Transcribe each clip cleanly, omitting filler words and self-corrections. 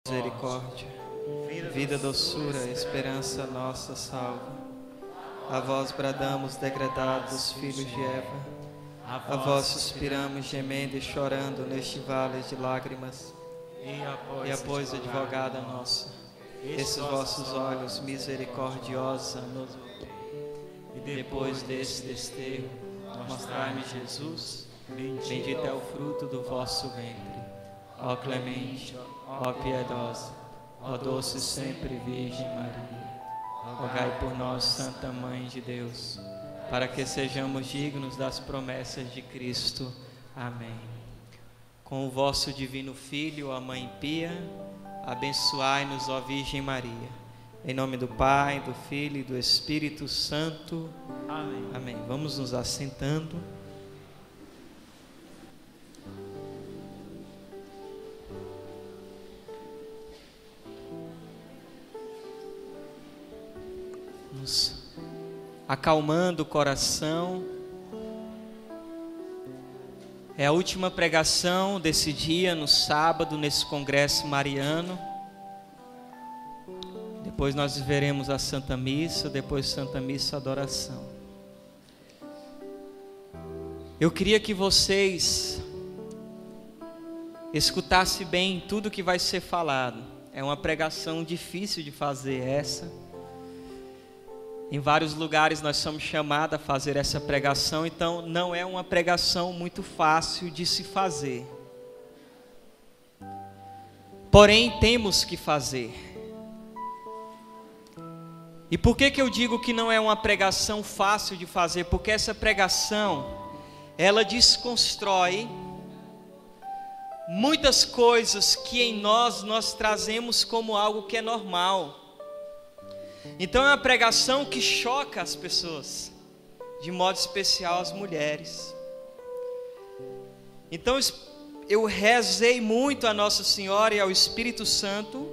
Misericórdia, vida, doçura, esperança nossa salva. A vós bradamos, degradados filhos de Eva. A vós suspiramos, gemendo e chorando neste vale de lágrimas. E após, advogada nossa, esses vossos olhos misericordiosos nos ouvi. E depois desse desterro, mostrai-me Jesus, bendito é o fruto do vosso ventre. Ó clemente, ó piedosa, ó doce sempre Virgem Maria, rogai por nós, Santa Mãe de Deus, para que sejamos dignos das promessas de Cristo. Amém. Com o vosso divino Filho, a Mãe Pia, abençoai-nos, ó Virgem Maria. Em nome do Pai, do Filho e do Espírito Santo. Amém. Amém. Vamos nos assentando. Acalmando o coração. É a última pregação desse dia, no sábado, nesse congresso mariano. Depois nós veremos a Santa Missa, depois Santa Missa Adoração. Eu queria que vocês escutassem bem tudo que vai ser falado. É uma pregação difícil de fazer essa. Em vários lugares nós somos chamados a fazer essa pregação, então não é uma pregação muito fácil de se fazer. Porém, temos que fazer. E por que eu digo que não é uma pregação fácil de fazer? Porque essa pregação, ela desconstrói muitas coisas que em nós trazemos como algo que é normal. Então é uma pregação que choca as pessoas, de modo especial as mulheres. Então eu rezei muito a Nossa Senhora e ao Espírito Santo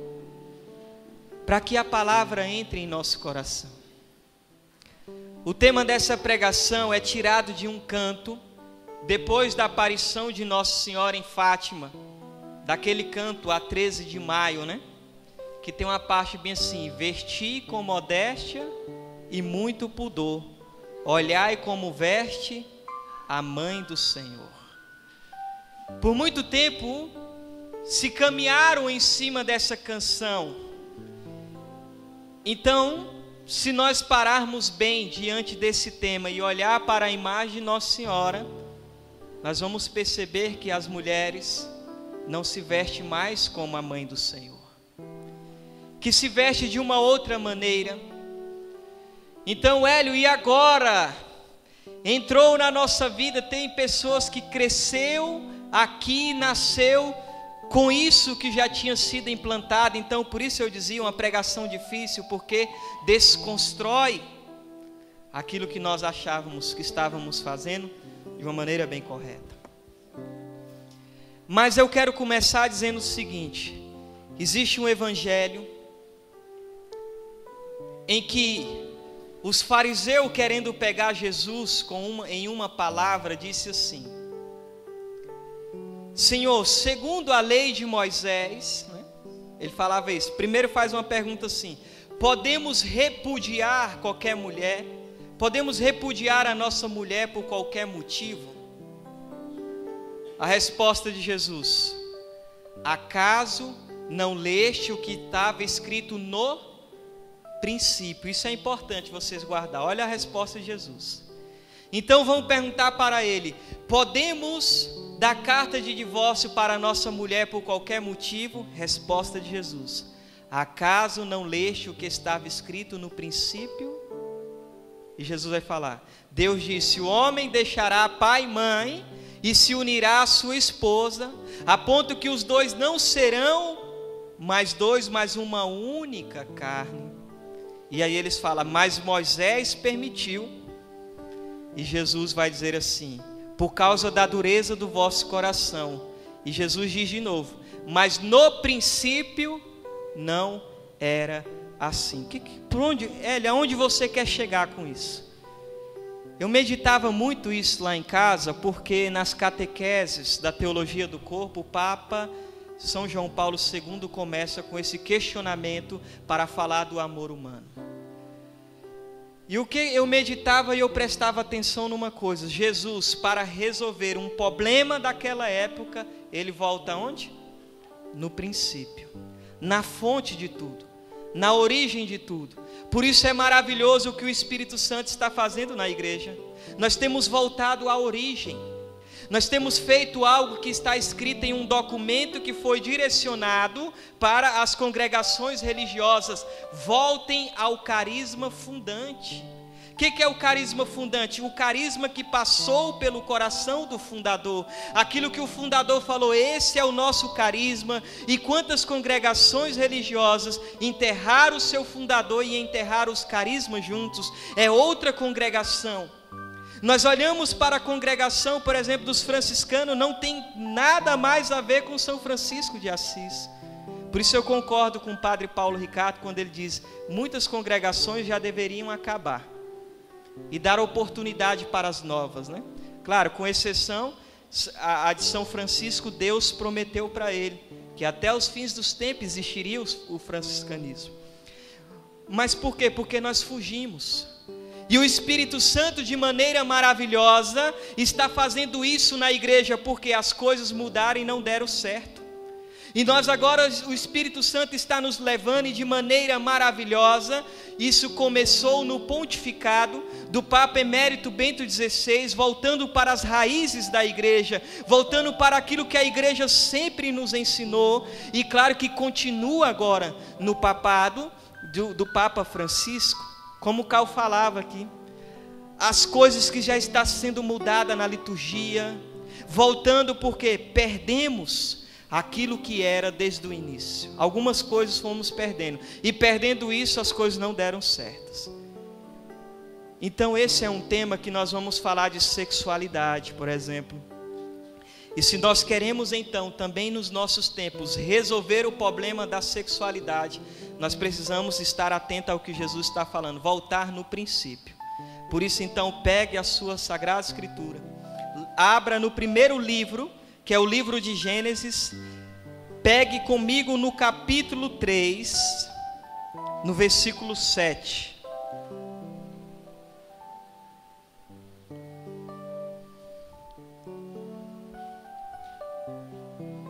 para que a palavra entre em nosso coração. O tema dessa pregação é tirado de um canto, depois da aparição de Nossa Senhora em Fátima, daquele canto a 13 de maio, né? Que tem uma parte bem assim: vesti com modéstia e muito pudor, olhai como veste a mãe do Senhor. Por muito tempo se caminharam em cima dessa canção. Então, se nós pararmos bem diante desse tema e olhar para a imagem de Nossa Senhora, nós vamos perceber que as mulheres não se vestem mais como a mãe do Senhor, que se veste de uma outra maneira. Então, Hélio, e agora? Entrou na nossa vida, tem pessoas que cresceu aqui, nasceu com isso que já tinha sido implantado. Então, por isso eu dizia, uma pregação difícil, porque desconstrói aquilo que nós achávamos que estávamos fazendo de uma maneira bem correta. Mas eu quero começar dizendo o seguinte: existe um evangelho em que os fariseus, querendo pegar Jesus em uma palavra, disse assim: Senhor, segundo a lei de Moisés, né? Ele falava isso. Primeiro faz uma pergunta assim: podemos repudiar qualquer mulher? Podemos repudiar a nossa mulher por qualquer motivo? A resposta de Jesus: acaso não leste o que estava escrito no princípio? Isso é importante vocês guardar. Olha a resposta de Jesus. Então vamos perguntar para ele: podemos dar carta de divórcio para a nossa mulher por qualquer motivo? Resposta de Jesus: acaso não leste o que estava escrito no princípio? E Jesus vai falar: Deus disse: o homem deixará pai e mãe e se unirá à sua esposa, a ponto que os dois não serão mais dois, mas uma única carne. E aí eles falam: mas Moisés permitiu. E Jesus vai dizer assim: por causa da dureza do vosso coração. E Jesus diz de novo: mas no princípio não era assim. Aonde você quer chegar com isso? Eu meditava muito isso lá em casa, porque nas catequeses da teologia do corpo, o Papa São João Paulo II começa com esse questionamento para falar do amor humano. E o que eu meditava e eu prestava atenção numa coisa: Jesus, para resolver um problema daquela época, ele volta aonde? No princípio, na fonte de tudo, na origem de tudo. Por isso é maravilhoso o que o Espírito Santo está fazendo na igreja. Nós temos voltado à origem. Nós temos feito algo que está escrito em um documento que foi direcionado para as congregações religiosas. Voltem ao carisma fundante. O que é o carisma fundante? O carisma que passou pelo coração do fundador. Aquilo que o fundador falou: esse é o nosso carisma. E quantas congregações religiosas enterraram o seu fundador e enterraram os carismas juntos? É outra congregação. Nós olhamos para a congregação, por exemplo, dos franciscanos, não tem nada mais a ver com São Francisco de Assis. Por isso eu concordo com o padre Paulo Ricardo quando ele diz: muitas congregações já deveriam acabar e dar oportunidade para as novas, né? Claro, com exceção a de São Francisco, Deus prometeu para ele que até os fins dos tempos existiria o franciscanismo. Mas por quê? Porque nós fugimos. E o Espírito Santo, de maneira maravilhosa, está fazendo isso na igreja, porque as coisas mudaram e não deram certo. E nós agora, o Espírito Santo está nos levando, e de maneira maravilhosa, isso começou no pontificado do Papa Emérito Bento XVI, voltando para as raízes da igreja, voltando para aquilo que a igreja sempre nos ensinou, e claro que continua agora no papado do Papa Francisco. Como o Cal falava aqui, as coisas que já estão sendo mudadas na liturgia, voltando porque perdemos aquilo que era desde o início. Algumas coisas fomos perdendo, e perdendo isso as coisas não deram certas. Então esse é um tema que nós vamos falar de sexualidade, por exemplo. E se nós queremos então também nos nossos tempos resolver o problema da sexualidade, nós precisamos estar atentos ao que Jesus está falando, voltar no princípio. Por isso então pegue a sua Sagrada Escritura, abra no primeiro livro, que é o livro de Gênesis, pegue comigo no capítulo 3, no versículo 7.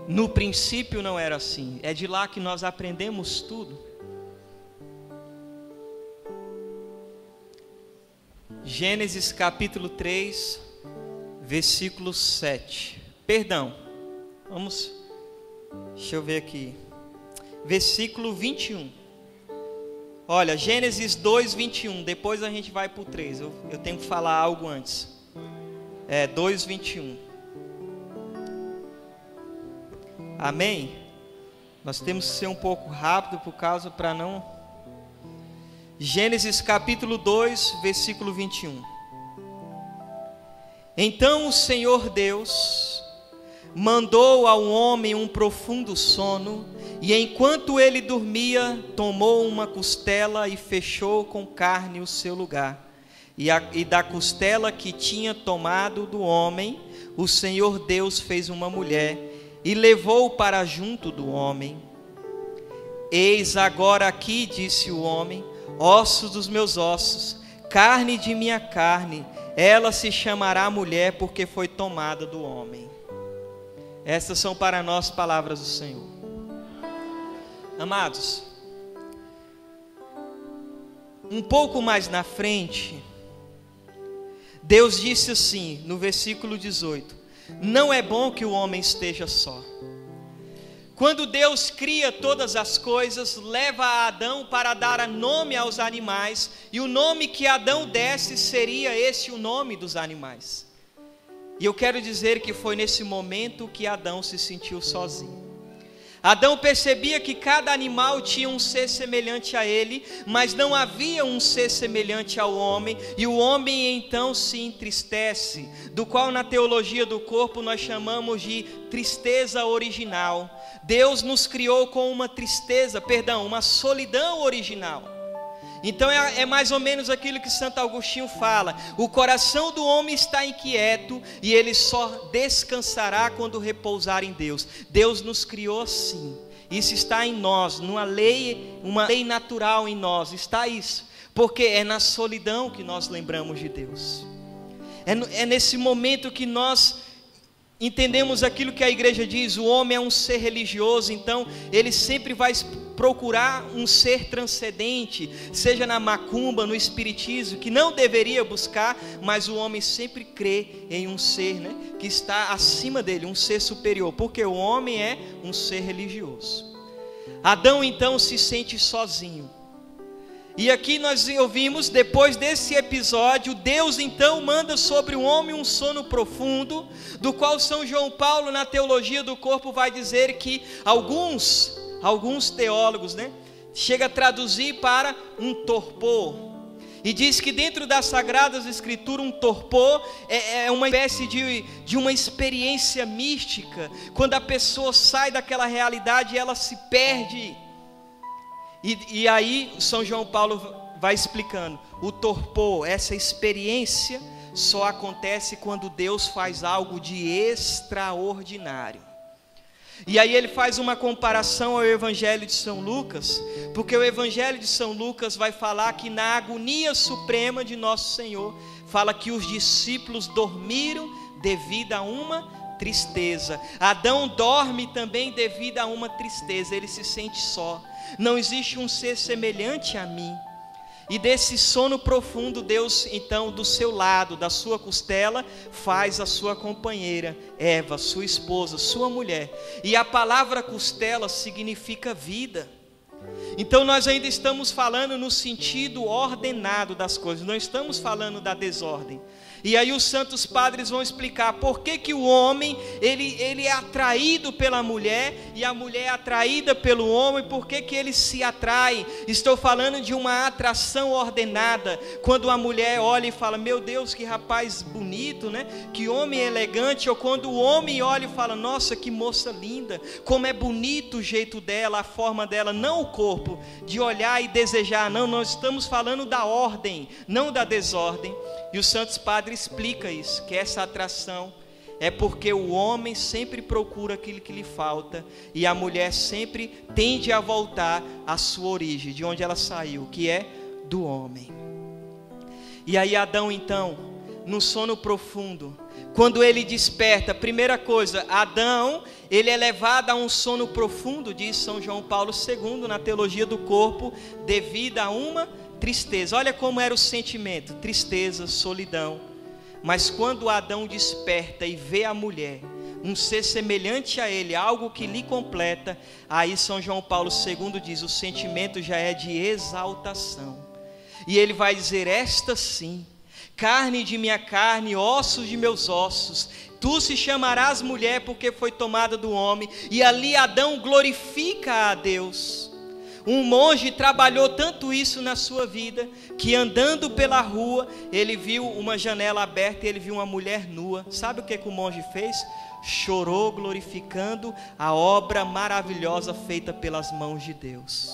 No princípio não era assim. É de lá que nós aprendemos tudo. Gênesis capítulo 3, versículo 7. Perdão. Deixa eu ver aqui. Versículo 21. Olha, Gênesis 2, 21. Depois a gente vai para o 3. Eu tenho que falar algo antes. 2, 21. Amém? Nós temos que ser um pouco rápido por causa para não... Gênesis capítulo 2, versículo 21. Então o Senhor Deus mandou ao homem um profundo sono, e enquanto ele dormia, tomou uma costela e fechou com carne o seu lugar. E da costela que tinha tomado do homem, o Senhor Deus fez uma mulher e levou para junto do homem. Eis agora aqui, disse o homem, ossos dos meus ossos, carne de minha carne, ela se chamará mulher porque foi tomada do homem. Estas são para nós palavras do Senhor. Amados, um pouco mais na frente, Deus disse assim, no versículo 18: não é bom que o homem esteja só. Quando Deus cria todas as coisas, leva a Adão para dar nome aos animais, e o nome que Adão desse seria esse o nome dos animais. E eu quero dizer que foi nesse momento que Adão se sentiu sozinho. Adão percebia que cada animal tinha um ser semelhante a ele, mas não havia um ser semelhante ao homem, e o homem então se entristece, do qual na teologia do corpo nós chamamos de tristeza original. Deus nos criou com uma solidão original. Então é mais ou menos aquilo que Santo Agostinho fala: o coração do homem está inquieto e ele só descansará quando repousar em Deus. Deus nos criou assim, isso está em nós, uma lei natural em nós, está isso, porque é na solidão que nós lembramos de Deus, é nesse momento que nós entendemos aquilo que a igreja diz: o homem é um ser religioso, então ele sempre vai procurar um ser transcendente, seja na macumba, no espiritismo, que não deveria buscar, mas o homem sempre crê em um ser, né, que está acima dele, um ser superior, porque o homem é um ser religioso. Adão então se sente sozinho. E aqui nós ouvimos, depois desse episódio, Deus então manda sobre o homem um sono profundo, do qual São João Paulo, na teologia do corpo, vai dizer que alguns teólogos, né, chega a traduzir para um torpor, e diz que dentro das Sagradas Escrituras um torpor é uma espécie de uma experiência mística, quando a pessoa sai daquela realidade e ela se perde. E aí São João Paulo vai explicando: o torpor, essa experiência, só acontece quando Deus faz algo de extraordinário. E aí ele faz uma comparação ao Evangelho de São Lucas, porque o Evangelho de São Lucas vai falar que na agonia suprema de Nosso Senhor, fala que os discípulos dormiram devido a uma tristeza. Adão dorme também devido a uma tristeza, ele se sente só. Não existe um ser semelhante a mim. E desse sono profundo, Deus então, do seu lado, da sua costela, faz a sua companheira Eva, sua esposa, sua mulher. E a palavra costela significa vida. Então nós ainda estamos falando no sentido ordenado das coisas, não estamos falando da desordem. E aí os santos padres vão explicar por que o homem ele é atraído pela mulher e a mulher é atraída pelo homem, por que ele se atrai. Estou falando de uma atração ordenada, quando a mulher olha e fala: meu Deus, que rapaz bonito, né? Que homem elegante. Ou quando o homem olha e fala: nossa, que moça linda, como é bonito o jeito dela, a forma dela, não o corpo, de olhar e desejar. Não, nós estamos falando da ordem, não da desordem. E os santos padres explicam isso, que essa atração é porque o homem sempre procura aquilo que lhe falta e a mulher sempre tende a voltar à sua origem, de onde ela saiu, que é do homem. E aí Adão então, no sono profundo, quando ele desperta, primeira coisa, Adão, ele é levado a um sono profundo, diz São João Paulo II, na teologia do corpo, devido a uma tristeza. Olha como era o sentimento: tristeza, solidão. Mas quando Adão desperta e vê a mulher, um ser semelhante a ele, algo que lhe completa, aí São João Paulo II diz: o sentimento já é de exaltação. E ele vai dizer: esta sim, carne de minha carne, ossos de meus ossos, tu se chamarás mulher porque foi tomada do homem. E ali Adão glorifica a Deus. Um monge trabalhou tanto isso na sua vida, que andando pela rua, ele viu uma janela aberta e ele viu uma mulher nua. Sabe o que o monge fez? Chorou glorificando a obra maravilhosa feita pelas mãos de Deus.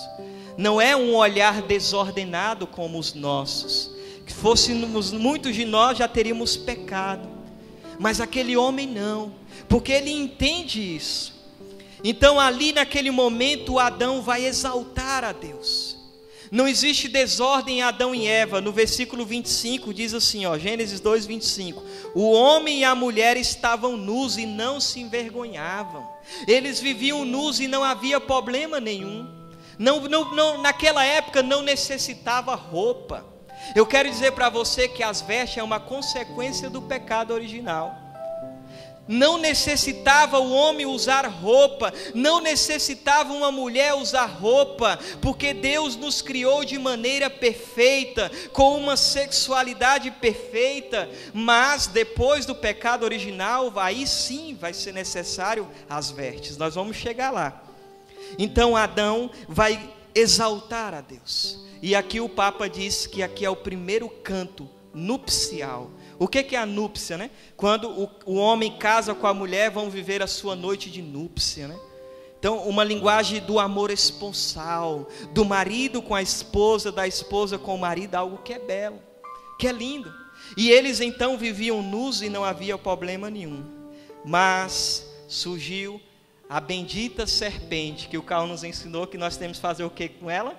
Não é um olhar desordenado como os nossos. Que fôssemos muitos de nós já teríamos pecado. Mas aquele homem não, porque ele entende isso. Então ali naquele momento Adão vai exaltar a Deus. Não existe desordem em Adão e Eva. No versículo 25 diz assim, ó, Gênesis 2, 25: o homem e a mulher estavam nus e não se envergonhavam. Eles viviam nus e não havia problema nenhum. Naquela época não necessitava roupa. Eu quero dizer para você que as vestes é uma consequência do pecado original. Não necessitava o homem usar roupa, não necessitava uma mulher usar roupa, porque Deus nos criou de maneira perfeita, com uma sexualidade perfeita. Mas depois do pecado original, aí sim vai ser necessário as vestes. Nós vamos chegar lá. Então Adão vai exaltar a Deus. E aqui o Papa diz que aqui é o primeiro canto nupcial. O que é a núpcia, né? Quando o homem casa com a mulher, vão viver a sua noite de núpcia, né? Então, uma linguagem do amor esponsal, do marido com a esposa, da esposa com o marido, algo que é belo, que é lindo. E eles então viviam nus e não havia problema nenhum. Mas surgiu a bendita serpente, que o Carl nos ensinou que nós temos que fazer o que com ela?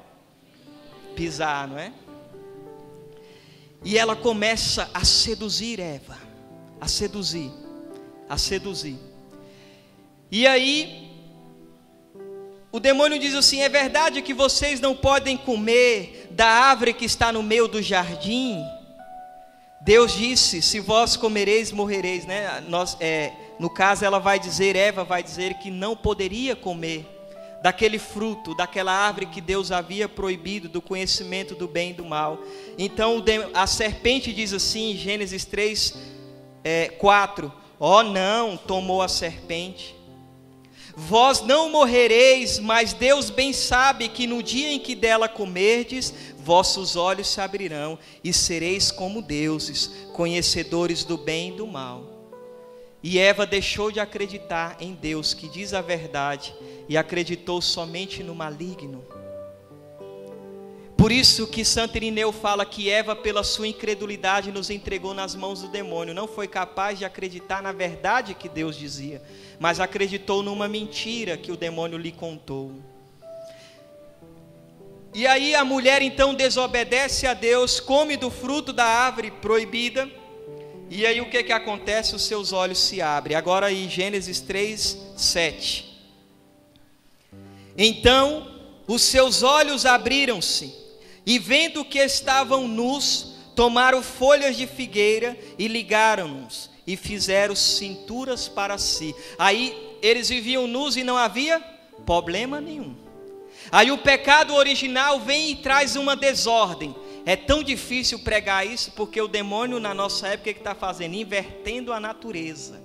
Pisar, não é? E ela começa a seduzir Eva, a seduzir. E aí, o demônio diz assim: é verdade que vocês não podem comer da árvore que está no meio do jardim? Deus disse: se vós comereis, morrereis, né? No caso, Eva vai dizer que não poderia comer daquele fruto, daquela árvore que Deus havia proibido, do conhecimento do bem e do mal. Então a serpente diz assim, em Gênesis 3:4, ó não, tomou a serpente, vós não morrereis, mas Deus bem sabe que no dia em que dela comerdes, vossos olhos se abrirão e sereis como deuses, conhecedores do bem e do mal. E Eva deixou de acreditar em Deus, que diz a verdade, e acreditou somente no maligno. Por isso que Santo Irineu fala que Eva, pela sua incredulidade, nos entregou nas mãos do demônio. Não foi capaz de acreditar na verdade que Deus dizia, mas acreditou numa mentira que o demônio lhe contou. E aí a mulher então desobedece a Deus, come do fruto da árvore proibida. E aí o que acontece? Os seus olhos se abrem. Agora aí Gênesis 3:7. Então os seus olhos abriram-se, e vendo que estavam nus, tomaram folhas de figueira e ligaram-nos, e fizeram cinturas para si. Aí eles viviam nus e não havia problema nenhum. Aí o pecado original vem e traz uma desordem. É tão difícil pregar isso, porque o demônio na nossa época, o que está fazendo? Invertendo a natureza.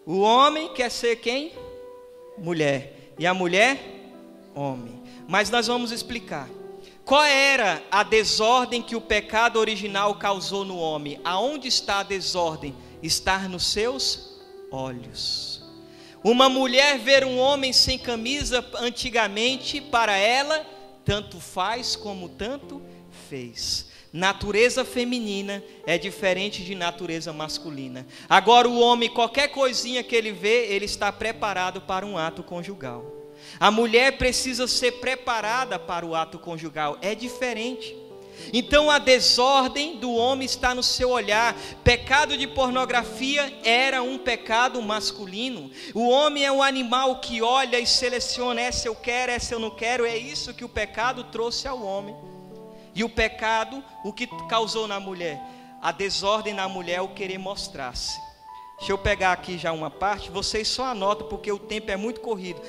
O homem quer ser quem? Mulher. E a mulher? Homem. Mas nós vamos explicar. Qual era a desordem que o pecado original causou no homem? Aonde está a desordem? Está nos seus olhos. Uma mulher ver um homem sem camisa, antigamente, para ela, tanto faz como tanto fez. Natureza feminina é diferente de natureza masculina. Agora o homem, qualquer coisinha que ele vê, ele está preparado para um ato conjugal. A mulher precisa ser preparada para o ato conjugal, é diferente. Então a desordem do homem está no seu olhar. Pecado de pornografia era um pecado masculino. O homem é um animal que olha e seleciona: essa eu quero, essa eu não quero. É isso que o pecado trouxe ao homem. E o pecado, o que causou na mulher? A desordem na mulher, o querer mostrar-se. Deixa eu pegar aqui já uma parte, vocês só anotam porque o tempo é muito corrido.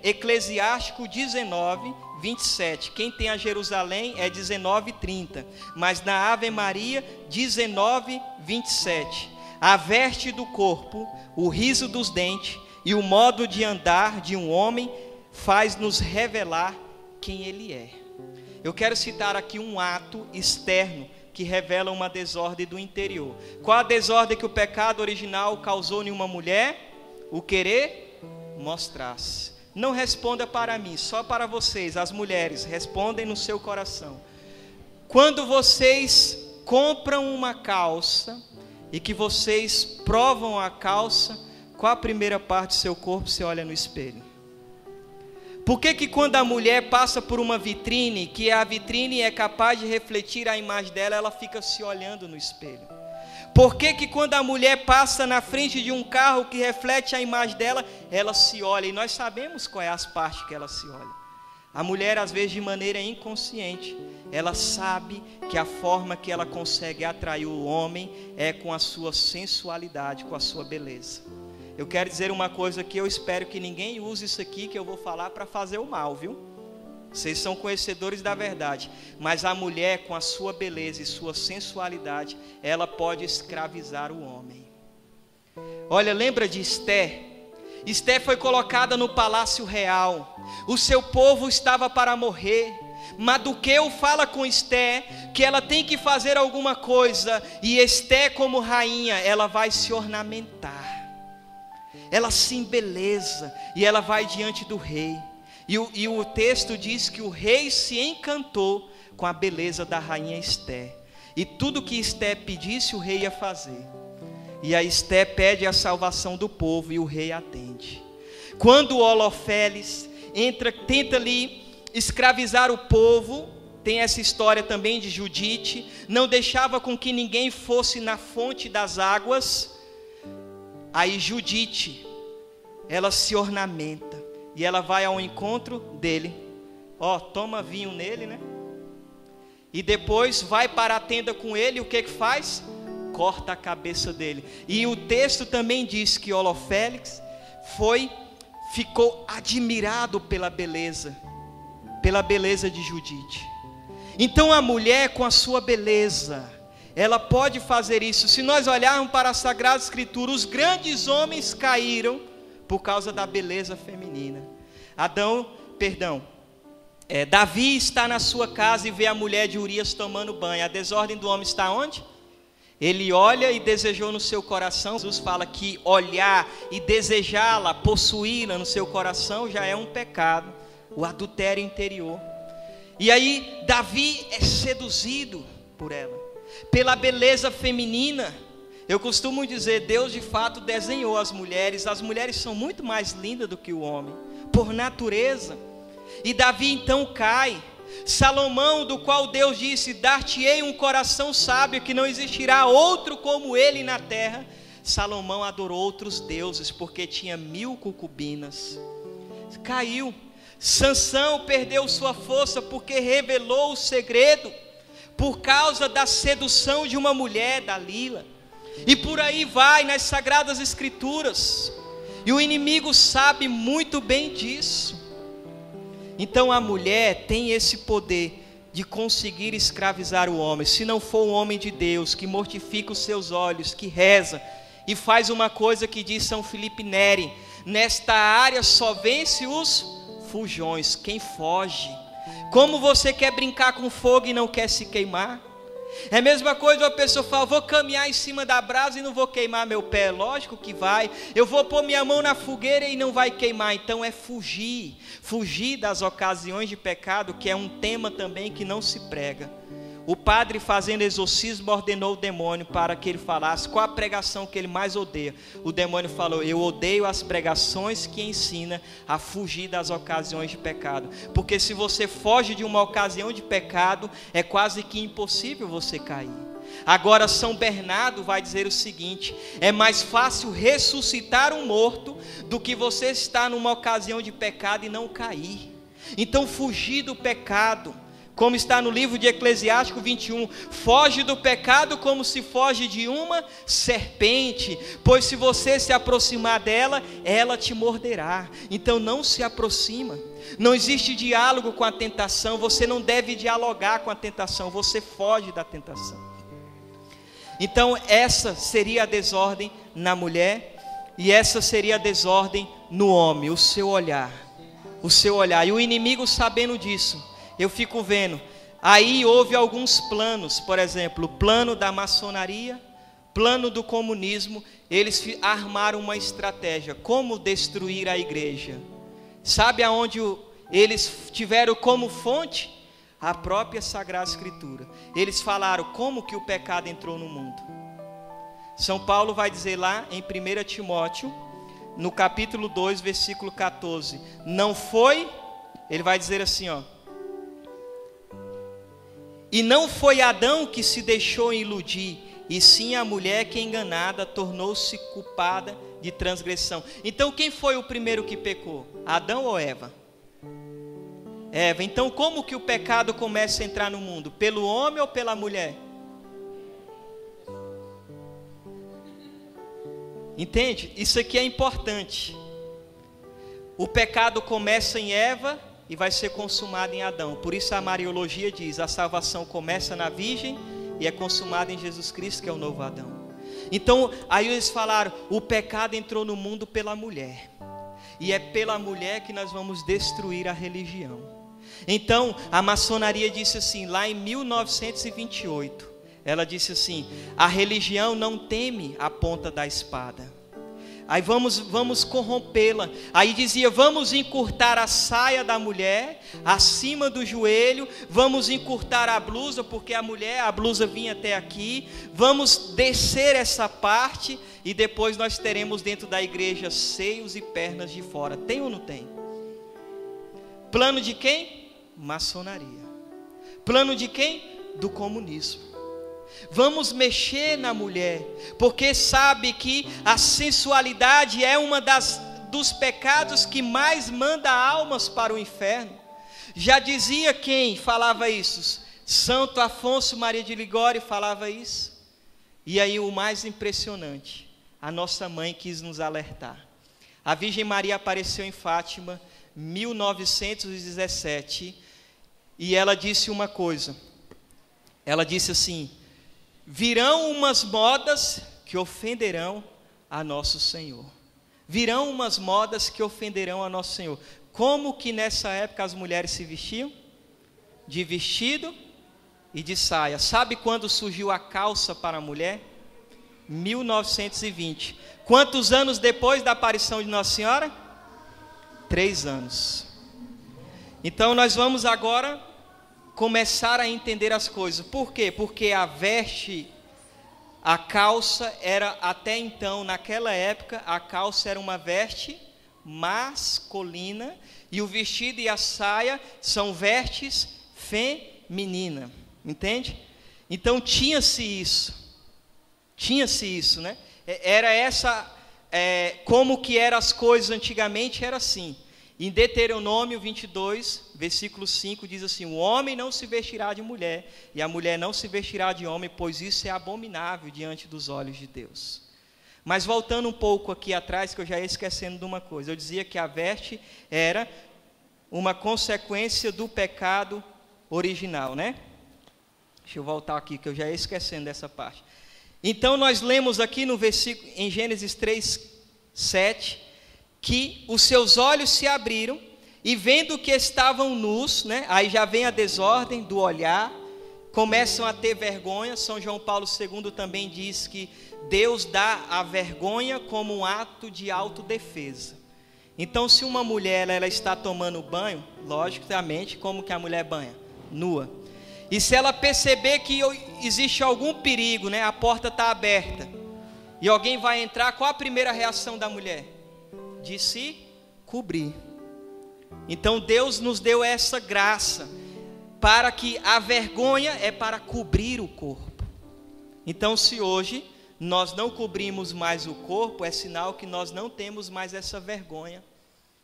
Eclesiástico 19:27. Quem tem a Jerusalém é 19:30. Mas na Ave Maria 19:27. A veste do corpo, o riso dos dentes e o modo de andar de um homem faz nos revelar quem ele é. Eu quero citar aqui um ato externo que revela uma desordem do interior. Qual a desordem que o pecado original causou em uma mulher? O querer mostrar-se. Não responda para mim, só para vocês, as mulheres, respondem no seu coração. Quando vocês compram uma calça e que vocês provam a calça, qual a primeira parte do seu corpo você olha no espelho? Por que quando a mulher passa por uma vitrine, que a vitrine é capaz de refletir a imagem dela, ela fica se olhando no espelho? Por que quando a mulher passa na frente de um carro que reflete a imagem dela, ela se olha? E nós sabemos qual é as partes que ela se olha. A mulher, às vezes de maneira inconsciente, ela sabe que a forma que ela consegue atrair o homem é com a sua sensualidade, com a sua beleza. Eu quero dizer uma coisa que eu espero que ninguém use isso aqui que eu vou falar para fazer o mal, viu? Vocês são conhecedores da verdade. Mas a mulher, com a sua beleza e sua sensualidade, ela pode escravizar o homem. Olha, lembra de Esté? Esté foi colocada no palácio real. O seu povo estava para morrer. Mardoqueu fala com Esté que ela tem que fazer alguma coisa. E Esté, como rainha, ela vai se ornamentar. ela se embeleza e ela vai diante do rei. E o texto diz que o rei se encantou com a beleza da rainha Esté. E tudo que Esté pedisse, o rei ia fazer. E a Esté pede a salvação do povo e o rei atende. Quando Holofernes tenta ali escravizar o povo, tem essa história também de Judite, não deixava com que ninguém fosse na fonte das águas. Aí Judite, ela se ornamenta e ela vai ao encontro dele, toma vinho nele, né? E depois vai para a tenda com ele, e o que faz? Corta a cabeça dele. E o texto também diz que Holofernes ficou admirado pela beleza de Judite. Então a mulher, com a sua beleza, ela pode fazer isso. Se nós olharmos para a Sagrada Escritura, os grandes homens caíram por causa da beleza feminina. Davi está na sua casa e vê a mulher de Urias tomando banho. A desordem do homem está onde? Ele olha e desejou no seu coração. Jesus fala que olhar e desejá-la, possuí-la no seu coração já é um pecado, o adultério interior. E aí Davi é seduzido por ela, pela beleza feminina. Eu costumo dizer, Deus de fato desenhou as mulheres são muito mais lindas do que o homem, por natureza. E Davi então cai. Salomão, do qual Deus disse, dar-te-ei um coração sábio, que não existirá outro como ele na terra. Salomão adorou outros deuses, porque tinha 1000 concubinas. Caiu. Sansão perdeu sua força, porque revelou o segredo, por causa da sedução de uma mulher, Dalila. E por aí vai nas Sagradas Escrituras. E o inimigo sabe muito bem disso. Então a mulher tem esse poder de conseguir escravizar o homem. Se não for um homem de Deus, que mortifica os seus olhos, que reza e faz uma coisa que diz São Filipe Neri: nesta área só vence os fujões, quem foge. Como você quer brincar com fogo e não quer se queimar? É a mesma coisa uma pessoa fala, vou caminhar em cima da brasa e não vou queimar meu pé. Lógico que vai. Eu vou pôr minha mão na fogueira e não vai queimar. Então é fugir das ocasiões de pecado, que é um tema também que não se prega. O padre, fazendo exorcismo, ordenou o demônio para que ele falasse qual a pregação que ele mais odeia. O demônio falou: eu odeio as pregações que ensinam a fugir das ocasiões de pecado, porque se você foge de uma ocasião de pecado, é quase que impossível você cair. Agora São Bernardo vai dizer o seguinte: é mais fácil ressuscitar um morto do que você estar numa ocasião de pecado e não cair. Então fugir do pecado, como está no livro de Eclesiástico 21, foge do pecado como se foge de uma serpente, pois se você se aproximar dela, ela te morderá. Então não se aproxima. Não existe diálogo com a tentação, você não deve dialogar com a tentação, você foge da tentação. Então essa seria a desordem na mulher, e essa seria a desordem no homem, o seu olhar. E o inimigo, sabendo disso, eu fico vendo, aí houve alguns planos, por exemplo, o plano da maçonaria, plano do comunismo. Eles armaram uma estratégia, como destruir a igreja. Sabe aonde eles tiveram como fonte? A própria Sagrada Escritura. Eles falaram como que o pecado entrou no mundo. São Paulo vai dizer lá em 1 Timóteo, no capítulo 2, versículo 14, não foi, ele vai dizer assim, e não foi Adão que se deixou iludir, e sim a mulher que, enganada, tornou-se culpada de transgressão. Então quem foi o primeiro que pecou? Adão ou Eva? Eva. Então como que o pecado começa a entrar no mundo? Pelo homem ou pela mulher? Entende? Isso aqui é importante. O pecado começa em Eva e vai ser consumado em Adão. Por isso a Mariologia diz: a salvação começa na Virgem e é consumada em Jesus Cristo, que é o novo Adão. Então aí eles falaram, o pecado entrou no mundo pela mulher, e é pela mulher que nós vamos destruir a religião. Então a maçonaria disse assim, lá em 1928, ela disse assim: a religião não teme a ponta da espada, Aí vamos corrompê-la. Aí dizia, vamos encurtar a saia da mulher, acima do joelho, vamos encurtar a blusa, porque a blusa vinha até aqui, vamos descer essa parte, e depois nós teremos dentro da igreja seios e pernas de fora. Tem ou não tem? Plano de quem? Maçonaria. Plano de quem? Do comunismo. Vamos mexer na mulher, porque sabe que a sensualidade é uma dos pecados que mais manda almas para o inferno. Já dizia quem falava isso? Santo Afonso Maria de Ligório falava isso. E aí o mais impressionante, a nossa mãe quis nos alertar. A Virgem Maria apareceu em Fátima, 1917, e ela disse uma coisa. Ela disse assim: virão umas modas que ofenderão a nosso Senhor. Virão umas modas que ofenderão a nosso Senhor. Como que nessa época as mulheres se vestiam? De vestido e de saia. Sabe quando surgiu a calça para a mulher? 1920. Quantos anos depois da aparição de Nossa Senhora? 3 anos. Então nós vamos agora começar a entender as coisas. Por quê? Porque a calça era, até então, naquela época, a calça era uma veste masculina, e o vestido e a saia são vestes femininas, entende? Então tinha-se isso, né? Era essa, como que eram as coisas antigamente, era assim. Em Deuteronômio 22, versículo 5, diz assim: o homem não se vestirá de mulher, e a mulher não se vestirá de homem, pois isso é abominável diante dos olhos de Deus. Mas voltando um pouco aqui atrás, que eu já ia esquecendo de uma coisa, eu dizia que a veste era uma consequência do pecado original, né? Deixa eu voltar aqui, que eu já ia esquecendo dessa parte. Então nós lemos aqui no versículo, em Gênesis 3, 7, que os seus olhos se abriram, e vendo que estavam nus, né? Aí já vem a desordem do olhar, começam a ter vergonha. São João Paulo II também diz que Deus dá a vergonha como um ato de autodefesa. Então, se uma mulher ela está tomando banho, logicamente, como que a mulher banha? Nua. E se ela perceber que existe algum perigo, né? A porta está aberta, e alguém vai entrar, qual a primeira reação da mulher? De se cobrir. Então Deus nos deu essa graça, para que a vergonha é para cobrir o corpo. Então, se hoje nós não cobrimos mais o corpo, é sinal que nós não temos mais essa vergonha.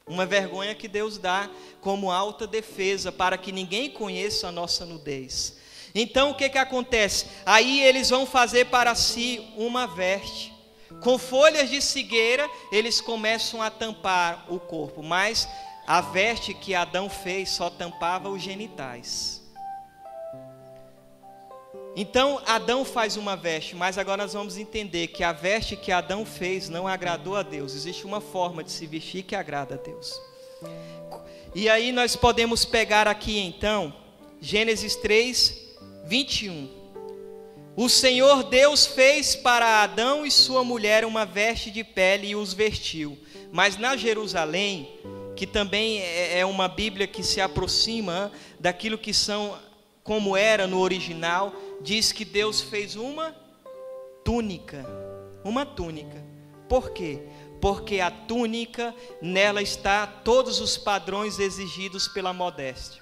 Uma vergonha que Deus dá como alta defesa, para que ninguém conheça a nossa nudez. Então o que acontece? Aí eles vão fazer para si uma veste. Com folhas de figueira, eles começam a tampar o corpo, mas a veste que Adão fez só tampava os genitais. Então Adão faz uma veste, mas agora nós vamos entender que a veste que Adão fez não agradou a Deus. Existe uma forma de se vestir que agrada a Deus. E aí nós podemos pegar aqui então, Gênesis 3, 21. O Senhor Deus fez para Adão e sua mulher uma veste de pele e os vestiu. Mas na Jerusalém, que também é uma Bíblia que se aproxima daquilo que são, como era no original, diz que Deus fez uma túnica. Uma túnica. Por quê? Porque a túnica, nela está todos os padrões exigidos pela modéstia.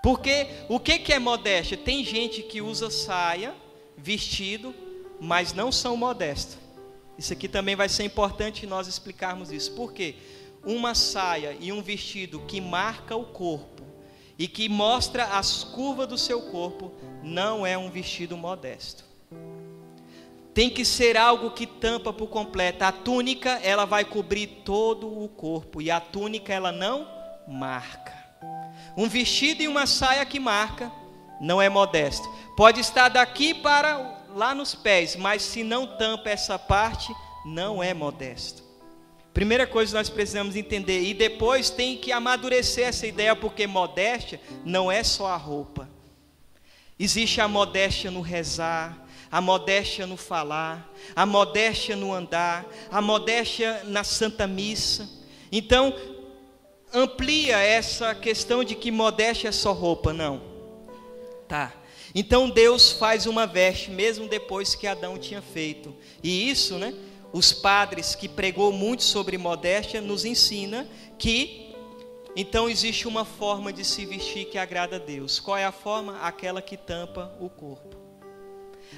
Porque o que é modéstia? Tem gente que usa saia, vestido, mas não são modestos. Isso aqui também vai ser importante nós explicarmos isso. Por quê? Uma saia e um vestido que marca o corpo e que mostra as curvas do seu corpo não é um vestido modesto. Tem que ser algo que tampa por completo. A túnica, ela vai cobrir todo o corpo, e a túnica ela não marca. Um vestido e uma saia que marca não é modesto. Pode estar daqui para lá nos pés, mas se não tampa essa parte, não é modesto. Primeira coisa que nós precisamos entender, e depois tem que amadurecer essa ideia, porque modéstia não é só a roupa. Existe a modéstia no rezar, a modéstia no falar, a modéstia no andar, a modéstia na Santa Missa. Então, amplia essa questão de que modéstia é só roupa, não. Tá. Então Deus faz uma veste, mesmo depois que Adão tinha feito. E isso, né, os padres que pregou muito sobre modéstia nos ensina que então existe uma forma de se vestir que agrada a Deus. Qual é a forma? Aquela que tampa o corpo.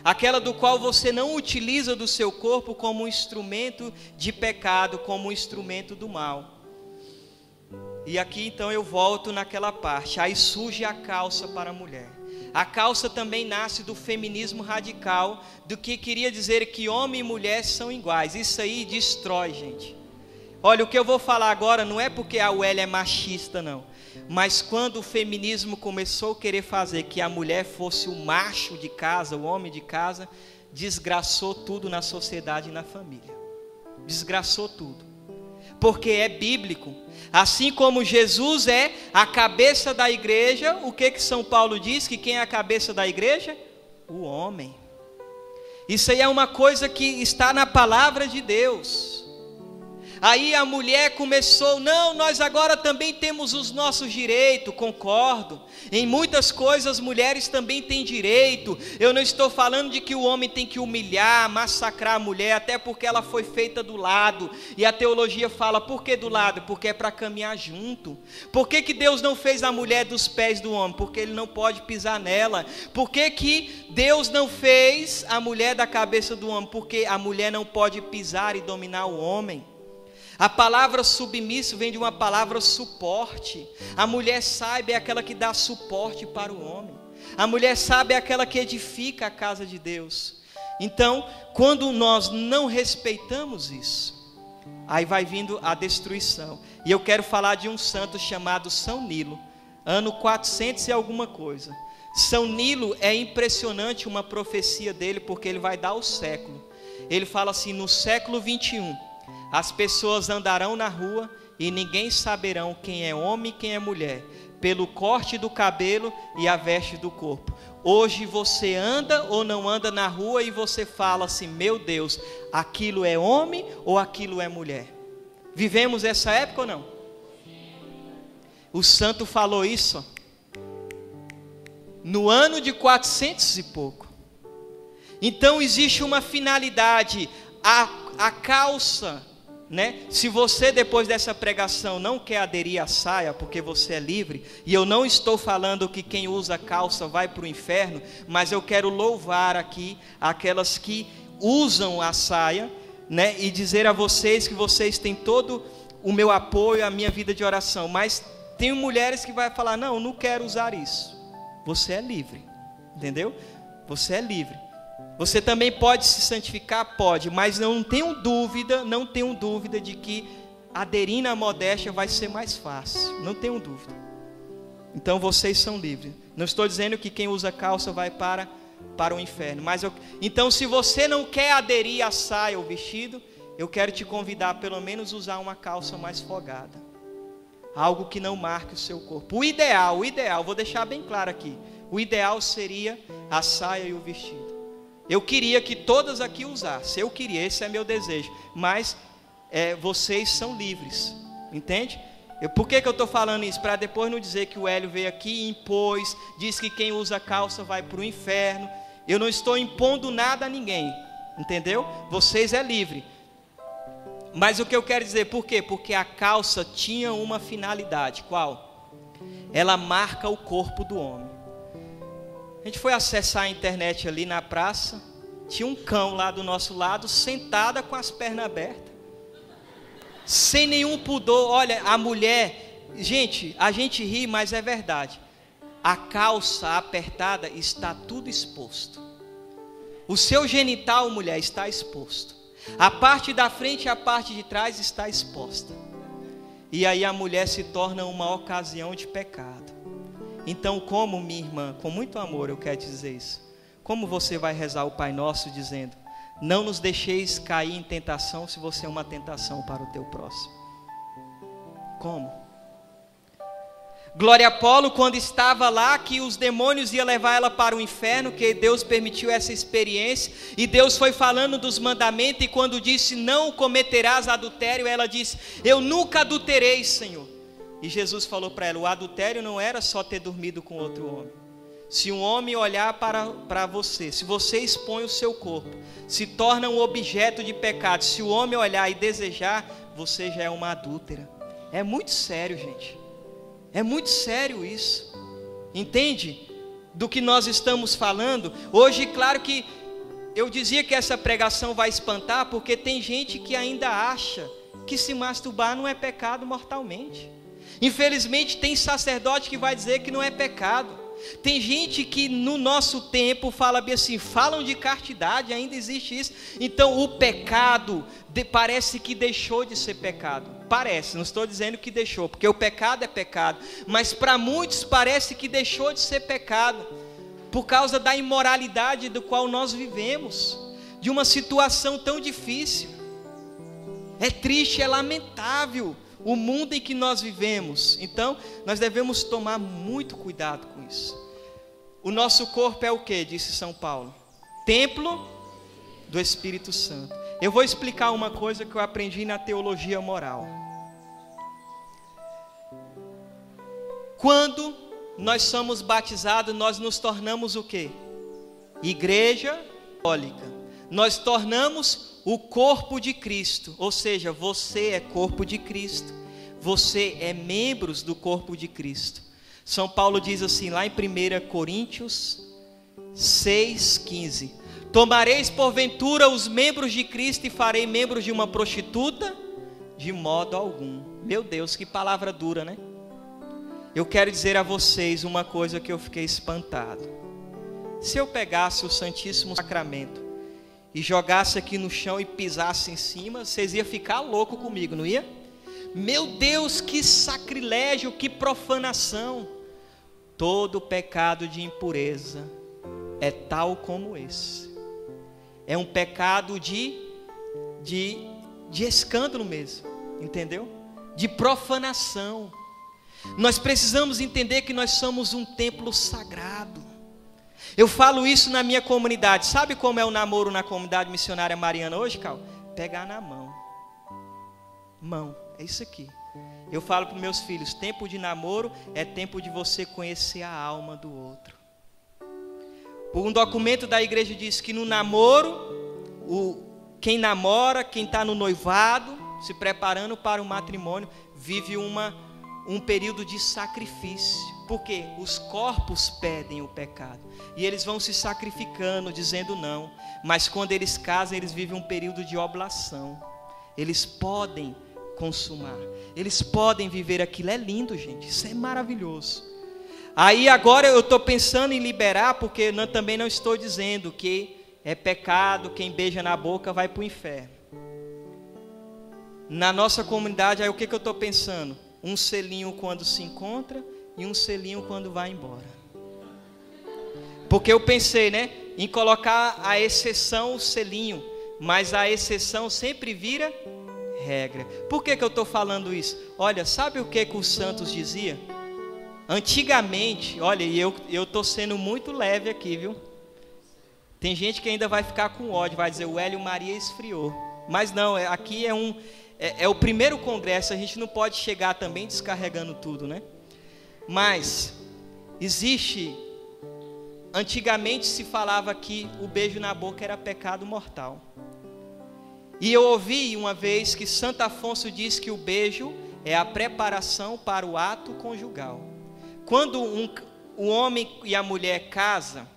Aquela do qual você não utiliza do seu corpo como um instrumento de pecado, como um instrumento do mal. E aqui então eu volto naquela parte. Aí surge a calça para a mulher. A calça também nasce do feminismo radical, do que queria dizer que homem e mulher são iguais. Isso aí destrói, gente. Olha, o que eu vou falar agora não é porque a UL é machista, não. Mas quando o feminismo começou a querer fazer que a mulher fosse o macho de casa, o homem de casa, desgraçou tudo na sociedade e na família. Desgraçou tudo. Porque é bíblico. Assim como Jesus é a cabeça da igreja, o que São Paulo diz? Que quem é a cabeça da igreja? O homem. Isso aí é uma coisa que está na palavra de Deus. Aí a mulher começou, não, nós agora também temos os nossos direitos, concordo. Em muitas coisas as mulheres também têm direito. Eu não estou falando de que o homem tem que humilhar, massacrar a mulher, até porque ela foi feita do lado. E a teologia fala, por que do lado? Porque é para caminhar junto. Por que Deus não fez a mulher dos pés do homem? Porque ele não pode pisar nela. Por que Deus não fez a mulher da cabeça do homem? Porque a mulher não pode pisar e dominar o homem. A palavra submisso vem de uma palavra suporte. A mulher sábia é aquela que dá suporte para o homem. A mulher sábia é aquela que edifica a casa de Deus. Então, quando nós não respeitamos isso, aí vai vindo a destruição. E eu quero falar de um santo chamado São Nilo, ano 400 e alguma coisa. São Nilo é impressionante uma profecia dele, porque ele vai dar o século. Ele fala assim, no século 21, as pessoas andarão na rua e ninguém saberão quem é homem e quem é mulher, pelo corte do cabelo e a veste do corpo. Hoje você anda ou não anda na rua e você fala assim, meu Deus, aquilo é homem ou aquilo é mulher? Vivemos essa época ou não? O santo falou isso no ano de 400 e pouco. Então existe uma finalidade, a calça, né? Se você depois dessa pregação não quer aderir à saia, porque você é livre, e eu não estou falando que quem usa calça vai para o inferno, mas eu quero louvar aqui aquelas que usam a saia, né? E dizer a vocês que vocês têm todo o meu apoio, a minha vida de oração, mas tem mulheres que vai falar, não quero usar isso. Você é livre, entendeu? Você é livre. Você também pode se santificar? Pode, mas não tenho dúvida de que aderir à modéstia vai ser mais fácil, não tenho dúvida. Então vocês são livres. Não estou dizendo que quem usa calça vai para o inferno, mas então se você não quer aderir à saia ou vestido, eu quero te convidar a pelo menos usar uma calça mais folgada, algo que não marque o seu corpo. O ideal, vou deixar bem claro aqui, o ideal seria a saia e o vestido. Eu queria que todas aqui usassem, esse é meu desejo, mas vocês são livres, entende? Por que eu estou falando isso? Para depois não dizer que o Hélio veio aqui e impôs, diz que quem usa calça vai para o inferno. Eu não estou impondo nada a ninguém, entendeu? Vocês é livre. Mas o que eu quero dizer, por quê? Porque a calça tinha uma finalidade, qual? Ela marca o corpo do homem. A gente foi acessar a internet ali na praça, tinha um cão lá do nosso lado, sentada com as pernas abertas, sem nenhum pudor. Olha, a mulher, gente, a gente ri, mas é verdade. A calça apertada está tudo exposto. O seu genital, mulher, está exposto. A parte da frente e a parte de trás está exposta. E aí a mulher se torna uma ocasião de pecado. Então, como, minha irmã, com muito amor eu quero te dizer isso, como você vai rezar o Pai Nosso dizendo, não nos deixeis cair em tentação se você é uma tentação para o teu próximo? Como? Glória a Apolo, quando estava lá, que os demônios iam levar ela para o inferno, que Deus permitiu essa experiência, e Deus foi falando dos mandamentos, e quando disse, não cometerás adultério, ela disse, eu nunca adulterei, Senhor. E Jesus falou para ela, o adultério não era só ter dormido com outro homem. Se um homem olhar para você, se você expõe o seu corpo, se torna um objeto de pecado, se o homem olhar e desejar, você já é uma adúltera. É muito sério, gente. É muito sério isso. Entende? Do que nós estamos falando. Hoje, claro que eu dizia que essa pregação vai espantar, porque tem gente que ainda acha que se masturbar não é pecado mortalmente. Infelizmente tem sacerdote que vai dizer que não é pecado. Tem gente que no nosso tempo fala bem assim, falam de castidade, ainda existe isso. Então o pecado parece que deixou de ser pecado. Parece, não estou dizendo que deixou, porque o pecado é pecado. Mas para muitos parece que deixou de ser pecado, por causa da imoralidade do qual nós vivemos, de uma situação tão difícil. É triste, é lamentável o mundo em que nós vivemos. Então nós devemos tomar muito cuidado com isso. O nosso corpo é o que? Disse São Paulo, templo do Espírito Santo. Eu vou explicar uma coisa que eu aprendi na teologia moral. Quando nós somos batizados, nós nos tornamos o que? Igreja católica. Nós tornamos o corpo de Cristo, ou seja, você é corpo de Cristo, você é membros do corpo de Cristo. São Paulo diz assim, lá em 1 Coríntios 6,15, tomareis porventura os membros de Cristo e farei membros de uma prostituta? De modo algum. Meu Deus, que palavra dura, né? Eu quero dizer a vocês uma coisa que eu fiquei espantado. Se eu pegasse o Santíssimo Sacramento e jogasse aqui no chão e pisasse em cima, vocês iam ficar louco comigo, não ia? Meu Deus, que sacrilégio, que profanação. Todo pecado de impureza é tal como esse. É um pecado de escândalo mesmo, entendeu? De profanação. Nós precisamos entender que nós somos um templo sagrado. Eu falo isso na minha comunidade. Sabe como é o namoro na comunidade missionária mariana hoje, Cal? Pegar na mão. Mão, é isso aqui. Eu falo para meus filhos, tempo de namoro é tempo de você conhecer a alma do outro. Um documento da igreja diz que no namoro, quem namora, quem está no noivado, se preparando para o matrimônio, vive um período de sacrifício. Porque os corpos pedem o pecado. E eles vão se sacrificando, dizendo não. Mas quando eles casam, eles vivem um período de oblação. Eles podem consumar. Eles podem viver aquilo. É lindo, gente. Isso é maravilhoso. Aí agora eu estou pensando em liberar, porque também não estou dizendo que é pecado, quem beija na boca vai para o inferno. Na nossa comunidade, aí o que eu estou pensando? Um selinho quando se encontra e um selinho quando vai embora. Porque eu pensei, né, em colocar a exceção, o selinho, mas a exceção sempre vira regra. Por que eu estou falando isso? Olha, sabe o que os santos diziam? Antigamente, olha, e eu estou sendo muito leve aqui, viu? Tem gente que ainda vai ficar com ódio, vai dizer, o Hélio Maria esfriou. Mas não, aqui é o primeiro congresso, a gente não pode chegar também descarregando tudo, né? Mas antigamente se falava que o beijo na boca era pecado mortal. E eu ouvi uma vez que Santo Afonso diz que o beijo é a preparação para o ato conjugal. Quando o homem e a mulher casam,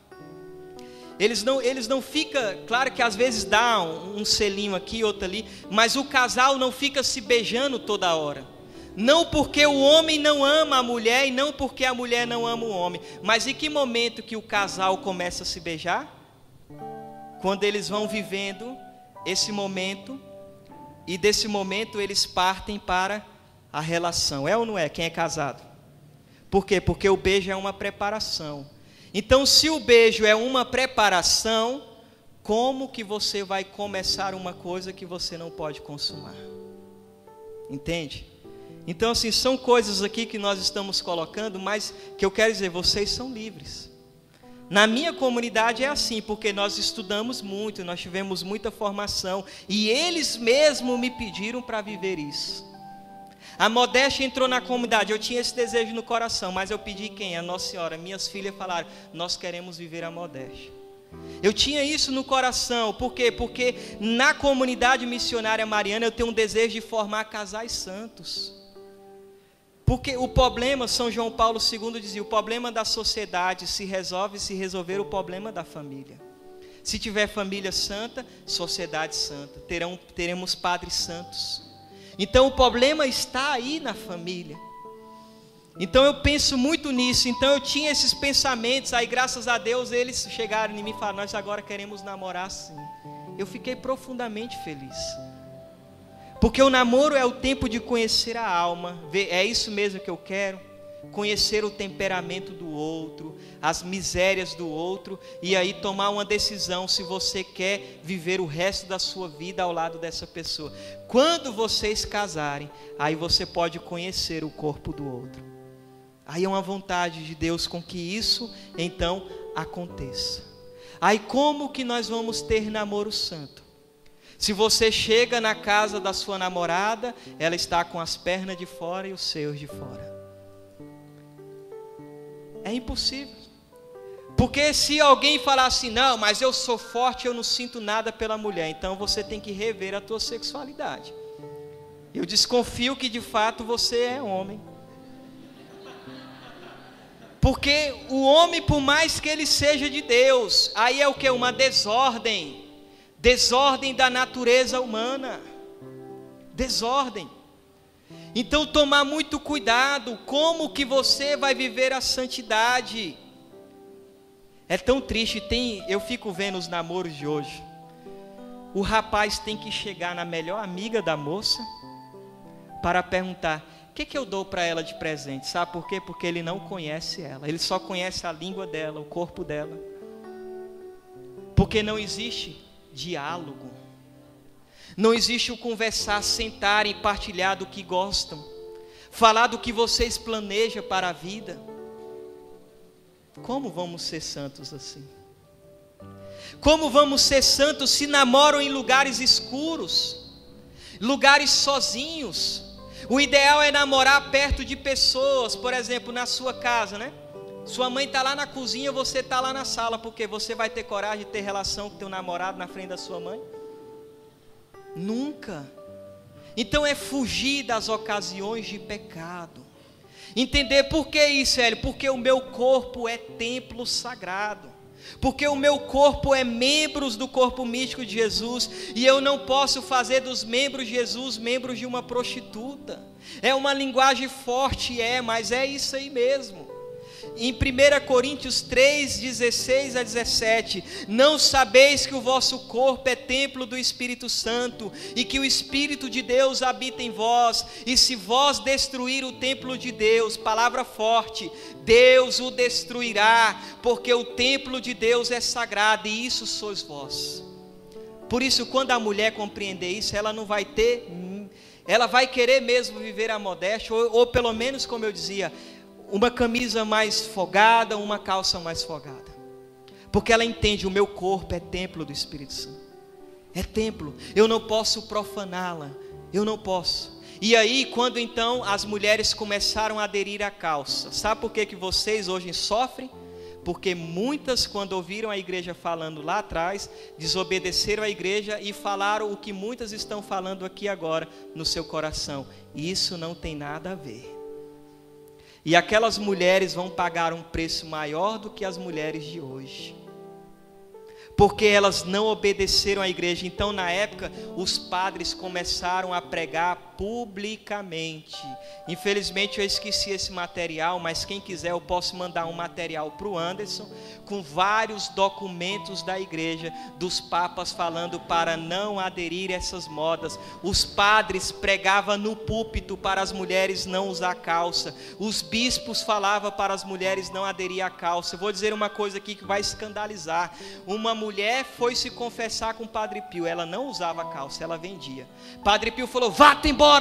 eles não ficam, claro que às vezes dá um selinho aqui, outro ali, mas o casal não fica se beijando toda hora. Não porque o homem não ama a mulher e não porque a mulher não ama o homem. Mas em que momento que o casal começa a se beijar? Quando eles vão vivendo esse momento, e desse momento eles partem para a relação. É ou não é? Quem é casado? Por quê? Porque o beijo é uma preparação. Então, se o beijo é uma preparação, como que você vai começar uma coisa que você não pode consumar? Entende? Então assim, são coisas aqui que nós estamos colocando, mas que eu quero dizer, vocês são livres. Na minha comunidade é assim, porque nós estudamos muito, nós tivemos muita formação, e eles mesmos me pediram para viver isso. A modéstia entrou na comunidade, eu tinha esse desejo no coração, mas eu pedi quem? A Nossa Senhora. Minhas filhas falaram, nós queremos viver a modéstia. Eu tinha isso no coração, por quê? Porque na comunidade missionária mariana eu tenho um desejo de formar casais santos. Porque o problema, São João Paulo II dizia, o problema da sociedade se resolve se resolver o problema da família. Se tiver família santa, sociedade santa, teremos padres santos. Então o problema está aí na família. Então eu penso muito nisso. Então eu tinha esses pensamentos. Aí graças a Deus eles chegaram em mim e falaram, nós agora queremos namorar sim. Eu fiquei profundamente feliz. Porque o namoro é o tempo de conhecer a alma. É isso mesmo que eu quero. Conhecer o temperamento do outro, as misérias do outro, e aí tomar uma decisão se você quer viver o resto da sua vida ao lado dessa pessoa. Quando vocês casarem, aí você pode conhecer o corpo do outro. Aí é uma vontade de Deus com que isso então aconteça. Aí como que nós vamos ter namoro santo? Se você chega na casa da sua namorada, ela está com as pernas de fora e os seios de fora. É impossível. Porque se alguém falar assim, não, mas eu sou forte, eu não sinto nada pela mulher, então você tem que rever a tua sexualidade. Eu desconfio que de fato você é homem. Porque o homem, por mais que ele seja de Deus, aí é o que? Uma desordem. Desordem da natureza humana. Desordem. Então tomar muito cuidado, como que você vai viver a santidade. É tão triste, eu fico vendo os namoros de hoje. O rapaz tem que chegar na melhor amiga da moça para perguntar, o que eu dou para ela de presente? Sabe por quê? Porque ele não conhece ela, ele só conhece a língua dela, o corpo dela. Porque não existe diálogo. Não existe o conversar, sentar e partilhar do que gostam. Falar do que vocês planejam para a vida. Como vamos ser santos assim? Como vamos ser santos se namoram em lugares escuros? Lugares sozinhos? O ideal é namorar perto de pessoas. Por exemplo, na sua casa, né? Sua mãe está lá na cozinha, você está lá na sala. Porque você vai ter coragem de ter relação com teu namorado na frente da sua mãe? Nunca. Então é fugir das ocasiões de pecado. Entender por que isso, Hélio? Porque o meu corpo é templo sagrado. Porque o meu corpo é membros do corpo místico de Jesus. E eu não posso fazer dos membros de Jesus membros de uma prostituta. É uma linguagem forte, mas é isso aí mesmo. Em 1 Coríntios 3, 16 a 17, não sabeis que o vosso corpo é templo do Espírito Santo, e que o Espírito de Deus habita em vós, e se vós destruir o templo de Deus, palavra forte, Deus o destruirá, porque o templo de Deus é sagrado, e isso sois vós. Por isso, quando a mulher compreender isso, ela não vai ter, ela vai querer mesmo viver a modéstia, ou pelo menos, como eu dizia, uma camisa mais folgada, uma calça mais folgada. Porque ela entende, o meu corpo é templo do Espírito Santo. É templo, eu não posso profaná-la, eu não posso. E aí, quando então as mulheres começaram a aderir à calça, sabe por que vocês hoje sofrem? Porque muitas, quando ouviram a igreja falando lá atrás, desobedeceram a igreja e falaram o que muitas estão falando aqui agora no seu coração. E isso não tem nada a ver. E aquelas mulheres vão pagar um preço maior do que as mulheres de hoje. Porque elas não obedeceram à igreja. Então na época os padres começaram a pregar publicamente. Infelizmente eu esqueci esse material, mas quem quiser eu posso mandar um material para o Anderson, com vários documentos da igreja, dos papas falando para não aderir a essas modas. Os padres pregavam no púlpito para as mulheres não usar calça. Os bispos falavam para as mulheres não aderir à calça. Eu vou dizer uma coisa aqui que vai escandalizar. Uma mulher foi se confessar com o Padre Pio, ela não usava calça, ela vendia. Padre Pio falou, vá-te embora,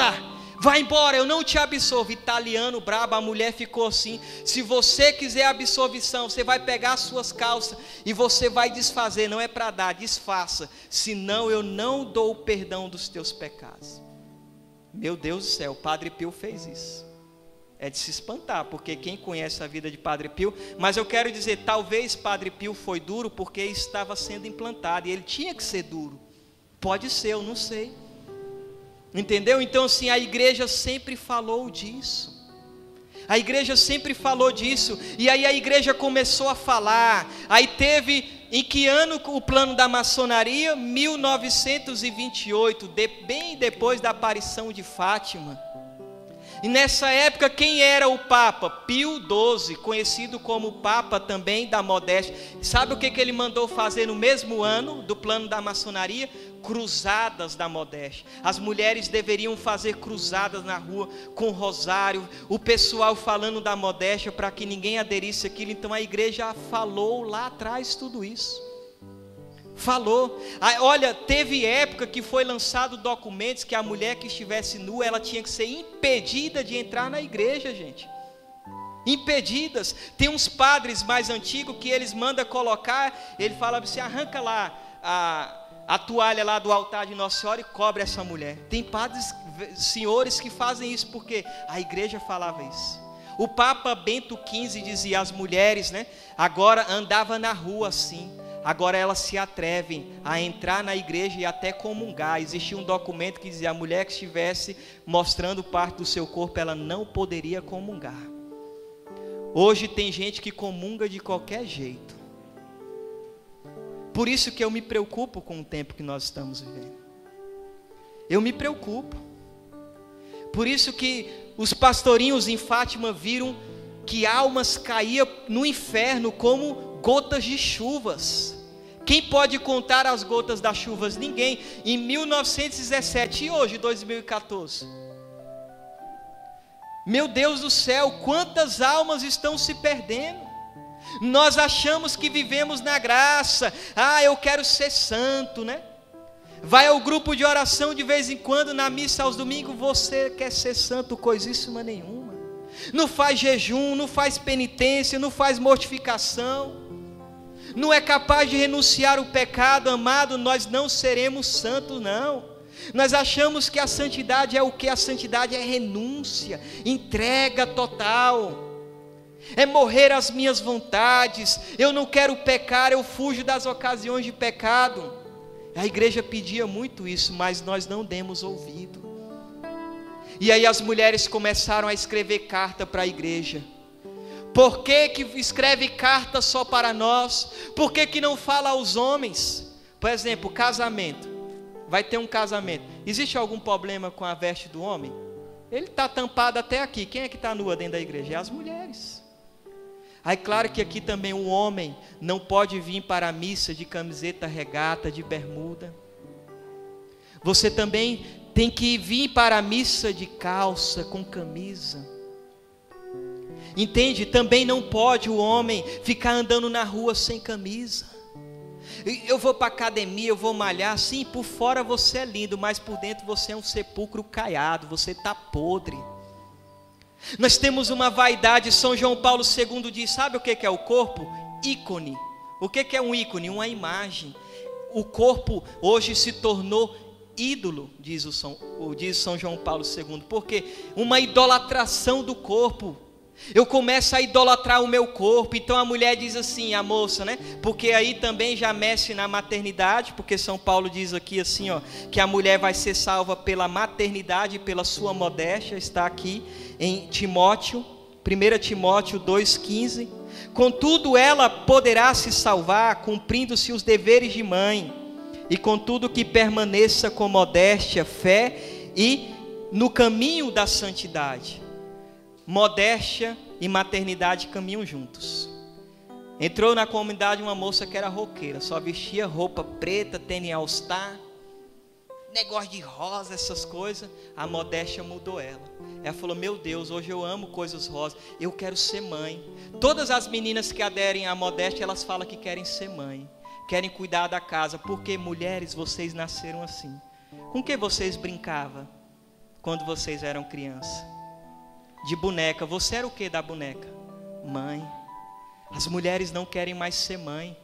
Vai embora, eu não te absolvo. Italiano brabo, a mulher ficou assim: se você quiser absolvição, você vai pegar as suas calças e você vai desfazer. Não é para dar, desfaça, senão eu não dou o perdão dos teus pecados. Meu Deus do céu, o Padre Pio fez isso. É de se espantar, porque quem conhece a vida de Padre Pio, mas eu quero dizer, talvez Padre Pio foi duro porque estava sendo implantado, e ele tinha que ser duro. Pode ser, eu não sei. Entendeu? Então assim, a igreja sempre falou disso. A igreja sempre falou disso. E aí a igreja começou a falar. Aí teve, em que ano o plano da maçonaria? 1928, bem depois da aparição de Fátima. E nessa época, quem era o Papa? Pio XII, conhecido como o Papa também da modéstia. Sabe o que ele mandou fazer no mesmo ano do plano da maçonaria? Cruzadas da modéstia. As mulheres deveriam fazer cruzadas na rua com rosário, o pessoal falando da modéstia para que ninguém aderisse àquilo. Então a igreja falou lá atrás tudo isso. Falou. Olha, teve época que foi lançado documentos que a mulher que estivesse nua, ela tinha que ser impedida de entrar na igreja, gente. Impedidas. Tem uns padres mais antigos que eles mandam colocar, ele fala assim: arranca lá a toalha lá do altar de Nossa Senhora e cobre essa mulher. Tem padres, senhores que fazem isso porque a igreja falava isso. O Papa Bento XV dizia: as mulheres, né, agora andava na rua assim. Agora elas se atrevem a entrar na igreja e até comungar. Existia um documento que dizia: a mulher que estivesse mostrando parte do seu corpo, ela não poderia comungar. Hoje tem gente que comunga de qualquer jeito. Por isso que eu me preocupo com o tempo que nós estamos vivendo. Eu me preocupo. Por isso que os pastorinhos em Fátima viram que almas caíam no inferno como gotas de chuvas. Quem pode contar as gotas das chuvas? Ninguém. Em 1917 e hoje, 2014. Meu Deus do céu, quantas almas estão se perdendo? Nós achamos que vivemos na graça. Eu quero ser santo, né? Vai ao grupo de oração de vez em quando, na missa aos domingos. Você quer ser santo? Coisíssima nenhuma. Não faz jejum, não faz penitência, não faz mortificação, não é capaz de renunciar o pecado. Amado, nós não seremos santos, não. Nós achamos que a santidade é o que? A santidade é renúncia, entrega total, é morrer às minhas vontades. Eu não quero pecar, eu fujo das ocasiões de pecado. A igreja pedia muito isso, mas nós não demos ouvido. E aí as mulheres começaram a escrever carta para a igreja. Por que que escreve carta só para nós? Por que que não fala aos homens? Por exemplo, casamento. Vai ter um casamento. Existe algum problema com a veste do homem? Ele está tampado até aqui. Quem é que está nua dentro da igreja? É as mulheres. Aí claro que aqui também o homem não pode vir para a missa de camiseta regata, de bermuda. Você também tem que vir para a missa de calça, com camisa. Entende? Também não pode o homem ficar andando na rua sem camisa. Eu vou para a academia, eu vou malhar. Sim, por fora você é lindo, mas por dentro você é um sepulcro caiado, você está podre. Nós temos uma vaidade. São João Paulo II diz: sabe o que é o corpo? Ícone. O que é um ícone? Uma imagem. O corpo hoje se tornou ídolo, diz São João Paulo II. Porque uma idolatração do corpo. Eu começo a idolatrar o meu corpo. Então a mulher diz assim, a moça, né? Porque aí também já mexe na maternidade. Porque São Paulo diz aqui assim, que a mulher vai ser salva pela maternidade e pela sua modéstia. Está aqui em Timóteo, 1 Timóteo 2,15. Contudo ela poderá se salvar, cumprindo-se os deveres de mãe, e contudo que permaneça com modéstia, fé e no caminho da santidade. Modéstia e maternidade caminham juntos. Entrou na comunidade uma moça que era roqueira, só vestia roupa preta, tênis all-star, negócio de rosa, essas coisas. A modéstia mudou ela. Ela falou: meu Deus, hoje eu amo coisas rosas, eu quero ser mãe. Todas as meninas que aderem à modéstia, elas falam que querem ser mãe, querem cuidar da casa. Porque mulheres, vocês nasceram assim. Com que vocês brincavam? quando vocês eram criança? De boneca. Você era o que da boneca? Mãe. As mulheres não querem mais ser mãe.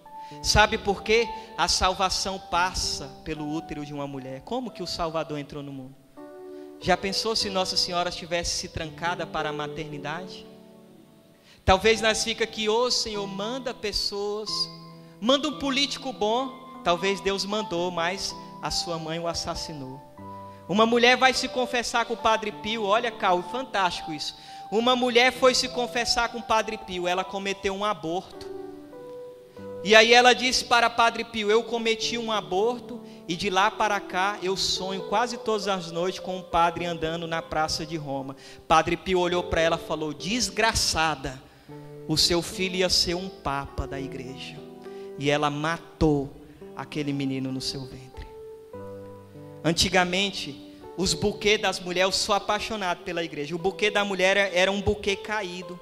Sabe por quê? A salvação passa pelo útero de uma mulher. Como que o Salvador entrou no mundo? Já pensou se Nossa Senhora tivesse se trancada para a maternidade? Talvez nós fica aqui, ô Senhor, manda pessoas, manda um político bom. Talvez Deus mandou, mas a sua mãe o assassinou. Uma mulher vai se confessar com o Padre Pio. Olha, Cal, fantástico isso. Uma mulher foi se confessar com o Padre Pio. Ela cometeu um aborto. E aí ela disse para Padre Pio: eu cometi um aborto e de lá para cá eu sonho quase todas as noites com um padre andando na praça de Roma. Padre Pio olhou para ela e falou: desgraçada, o seu filho ia ser um papa da igreja. E ela matou aquele menino no seu ventre. Antigamente, os buquês das mulheres, eu sou apaixonado pela igreja. O buquê da mulher era um buquê caído,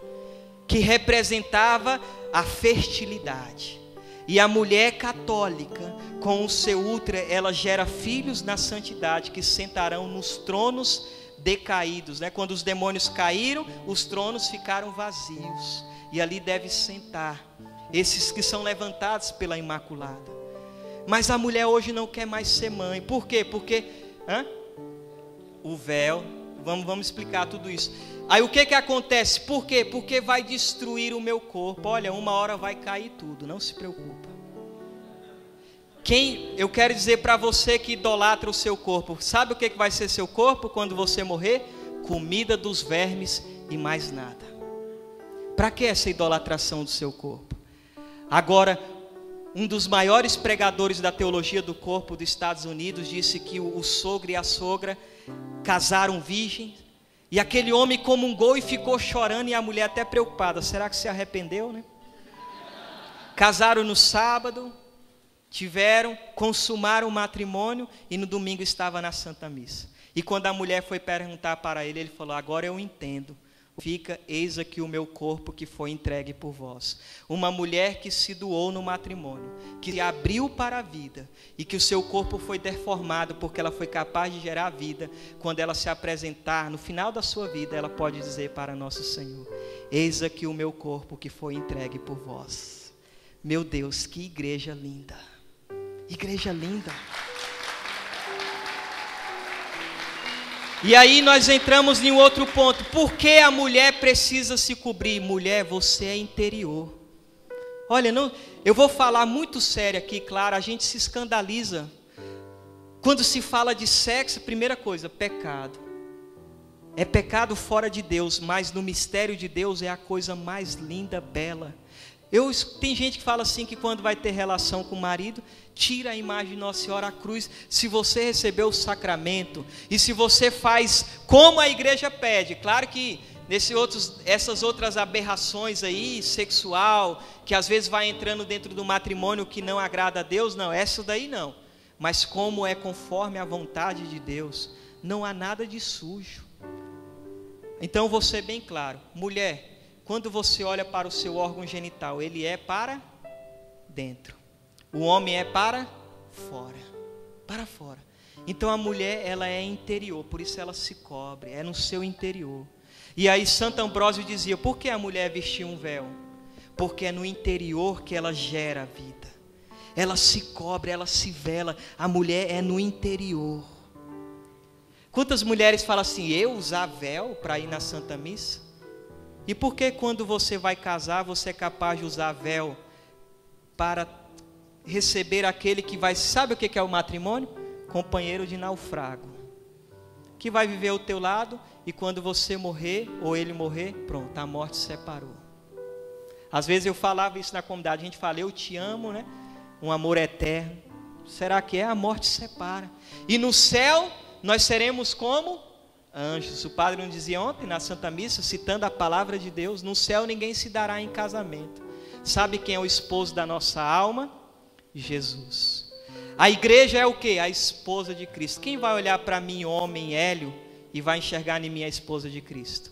que representava a fertilidade. E a mulher católica, com o seu útero, ela gera filhos na santidade, que sentarão nos tronos decaídos, né? Quando os demônios caíram, os tronos ficaram vazios. E ali deve sentar esses que são levantados pela Imaculada. Mas a mulher hoje não quer mais ser mãe. Por quê? Porque o véu, vamos explicar tudo isso. Aí o que acontece? Por quê? Porque vai destruir o meu corpo. Olha, uma hora vai cair tudo, não se preocupa. Eu quero dizer para você que idolatra o seu corpo, sabe o que vai ser seu corpo quando você morrer? Comida dos vermes e mais nada. Para que essa idolatração do seu corpo? Agora, um dos maiores pregadores da teologia do corpo dos Estados Unidos disse que o sogro e a sogra casaram virgens, e aquele homem comungou e ficou chorando, e a mulher até preocupada: será que se arrependeu, né? Casaram no sábado, consumaram o matrimônio, e no domingo estava na Santa Missa. E quando a mulher foi perguntar para ele, ele falou: agora eu entendo. Fica, eis aqui o meu corpo que foi entregue por vós. Uma mulher que se doou no matrimônio, que se abriu para a vida, e que o seu corpo foi deformado, porque ela foi capaz de gerar vida. Quando ela se apresentar no final da sua vida, ela pode dizer para nosso Senhor: eis aqui o meu corpo que foi entregue por vós. Meu Deus, que igreja linda! Igreja linda! E aí nós entramos em um outro ponto. Por que a mulher precisa se cobrir? Mulher, você é interior. Olha, eu vou falar muito sério aqui, claro, a gente se escandaliza. Quando se fala de sexo, primeira coisa, pecado. É pecado fora de Deus, mas no mistério de Deus é a coisa mais linda, bela. Tem gente que fala assim, que quando vai ter relação com o marido, tira a imagem de Nossa Senhora, a cruz. Se você recebeu o sacramento, e se você faz como a igreja pede, claro que essas outras aberrações aí, sexual, que às vezes vai entrando dentro do matrimônio que não agrada a Deus, não, essa daí não. Mas como é conforme a vontade de Deus, não há nada de sujo. Então vou ser bem claro, mulher, quando você olha para o seu órgão genital, ele é para dentro. O homem é para fora. Para fora. Então a mulher, ela é interior, por isso ela se cobre, é no seu interior. E aí Santo Ambrósio dizia: por que a mulher vestia um véu? Porque é no interior que ela gera a vida. Ela se cobre, ela se vela. A mulher é no interior. Quantas mulheres falam assim: eu usar véu para ir na Santa Missa? E por que quando você vai casar, você é capaz de usar véu para receber aquele que vai... Sabe o que é o matrimônio? Companheiro de naufrago, que vai viver ao teu lado, e quando você morrer, ou ele morrer, pronto, a morte separou. Às vezes eu falava isso na comunidade, a gente fala: eu te amo, né? Um amor eterno. Será que é? A morte separa. E no céu, nós seremos como anjos. O padre não dizia ontem na Santa Missa, citando a palavra de Deus: no céu ninguém se dará em casamento. Sabe quem é o esposo da nossa alma? Jesus. A igreja é o quê? A esposa de Cristo. Quem vai olhar para mim, homem Hélio, e vai enxergar em mim a esposa de Cristo?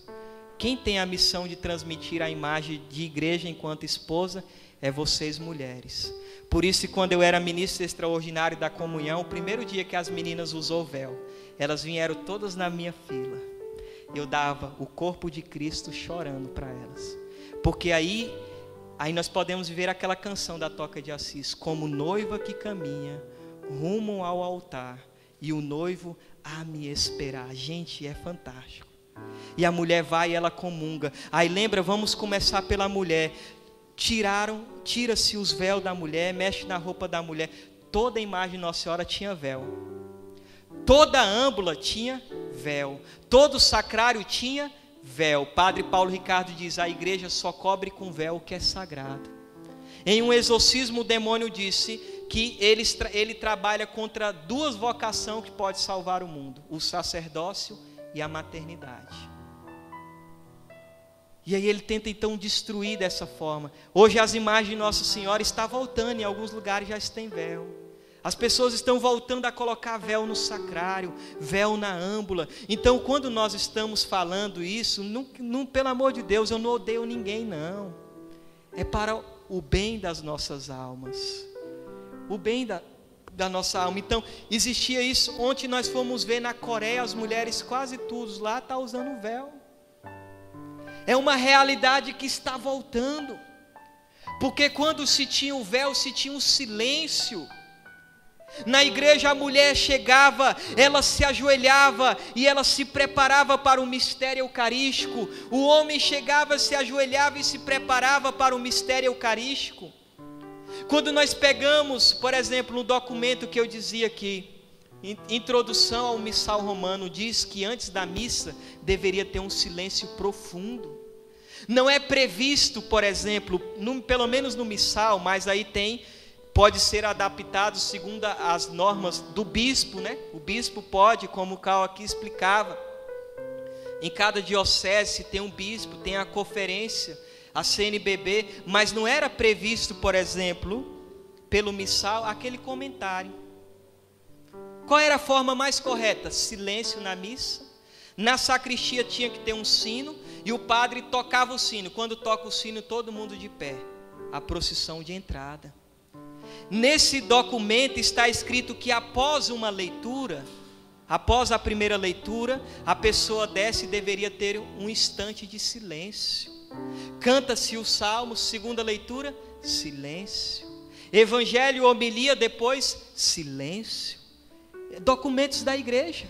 Quem tem a missão de transmitir a imagem de igreja enquanto esposa é vocês, mulheres. Por isso, quando eu era ministro extraordinário da comunhão, o primeiro dia que as meninas usou véu, elas vieram todas na minha fila. Eu dava o corpo de Cristo chorando para elas. Porque aí nós podemos ver aquela canção da Toca de Assis, como noiva que caminha rumo ao altar e o noivo a me esperar. Gente, é fantástico. E a mulher vai e ela comunga. Aí lembra, vamos começar pela mulher. Tira-se os véus da mulher, mexe na roupa da mulher. Toda a imagem de Nossa Senhora tinha véu. Toda a âmbula tinha véu. Todo o sacrário tinha véu. Padre Paulo Ricardo diz: a igreja só cobre com véu o que é sagrado. Em um exorcismo, o demônio disse que ele trabalha contra duas vocações que podem salvar o mundo: o sacerdócio e a maternidade. E aí ele tenta então destruir dessa forma. Hoje as imagens de Nossa Senhora estão voltando, em alguns lugares já tem véu. As pessoas estão voltando a colocar véu no sacrário, véu na âmbula. Então quando nós estamos falando isso, pelo amor de Deus, eu não odeio ninguém não. É para o bem das nossas almas. O bem da nossa alma. Então existia isso. Ontem nós fomos ver na Coreia, as mulheres quase todas lá estão usando véu. É uma realidade que está voltando. Porque quando se tinha o véu, se tinha um silêncio. Na igreja a mulher chegava, ela se ajoelhava e ela se preparava para o mistério eucarístico. O homem chegava, se ajoelhava e se preparava para o mistério eucarístico. Quando nós pegamos, por exemplo, no documento que eu dizia aqui, introdução ao missal romano, diz que antes da missa deveria ter um silêncio profundo. Não é previsto, por exemplo, pelo menos no missal, mas aí pode ser adaptado segundo as normas do bispo, né? O bispo pode, como o Cal aqui explicava, em cada diocese tem um bispo, tem a conferência, a CNBB, mas não era previsto, por exemplo, pelo missal, aquele comentário. Qual era a forma mais correta? Silêncio na missa. Na sacristia tinha que ter um sino e o padre tocava o sino. Quando toca o sino, todo mundo de pé. A procissão de entrada. Nesse documento está escrito que após uma leitura, após a primeira leitura, a pessoa desce e deveria ter um instante de silêncio. Canta-se o salmo, segunda leitura, silêncio. Evangelho, homilia, depois, silêncio. Documentos da igreja.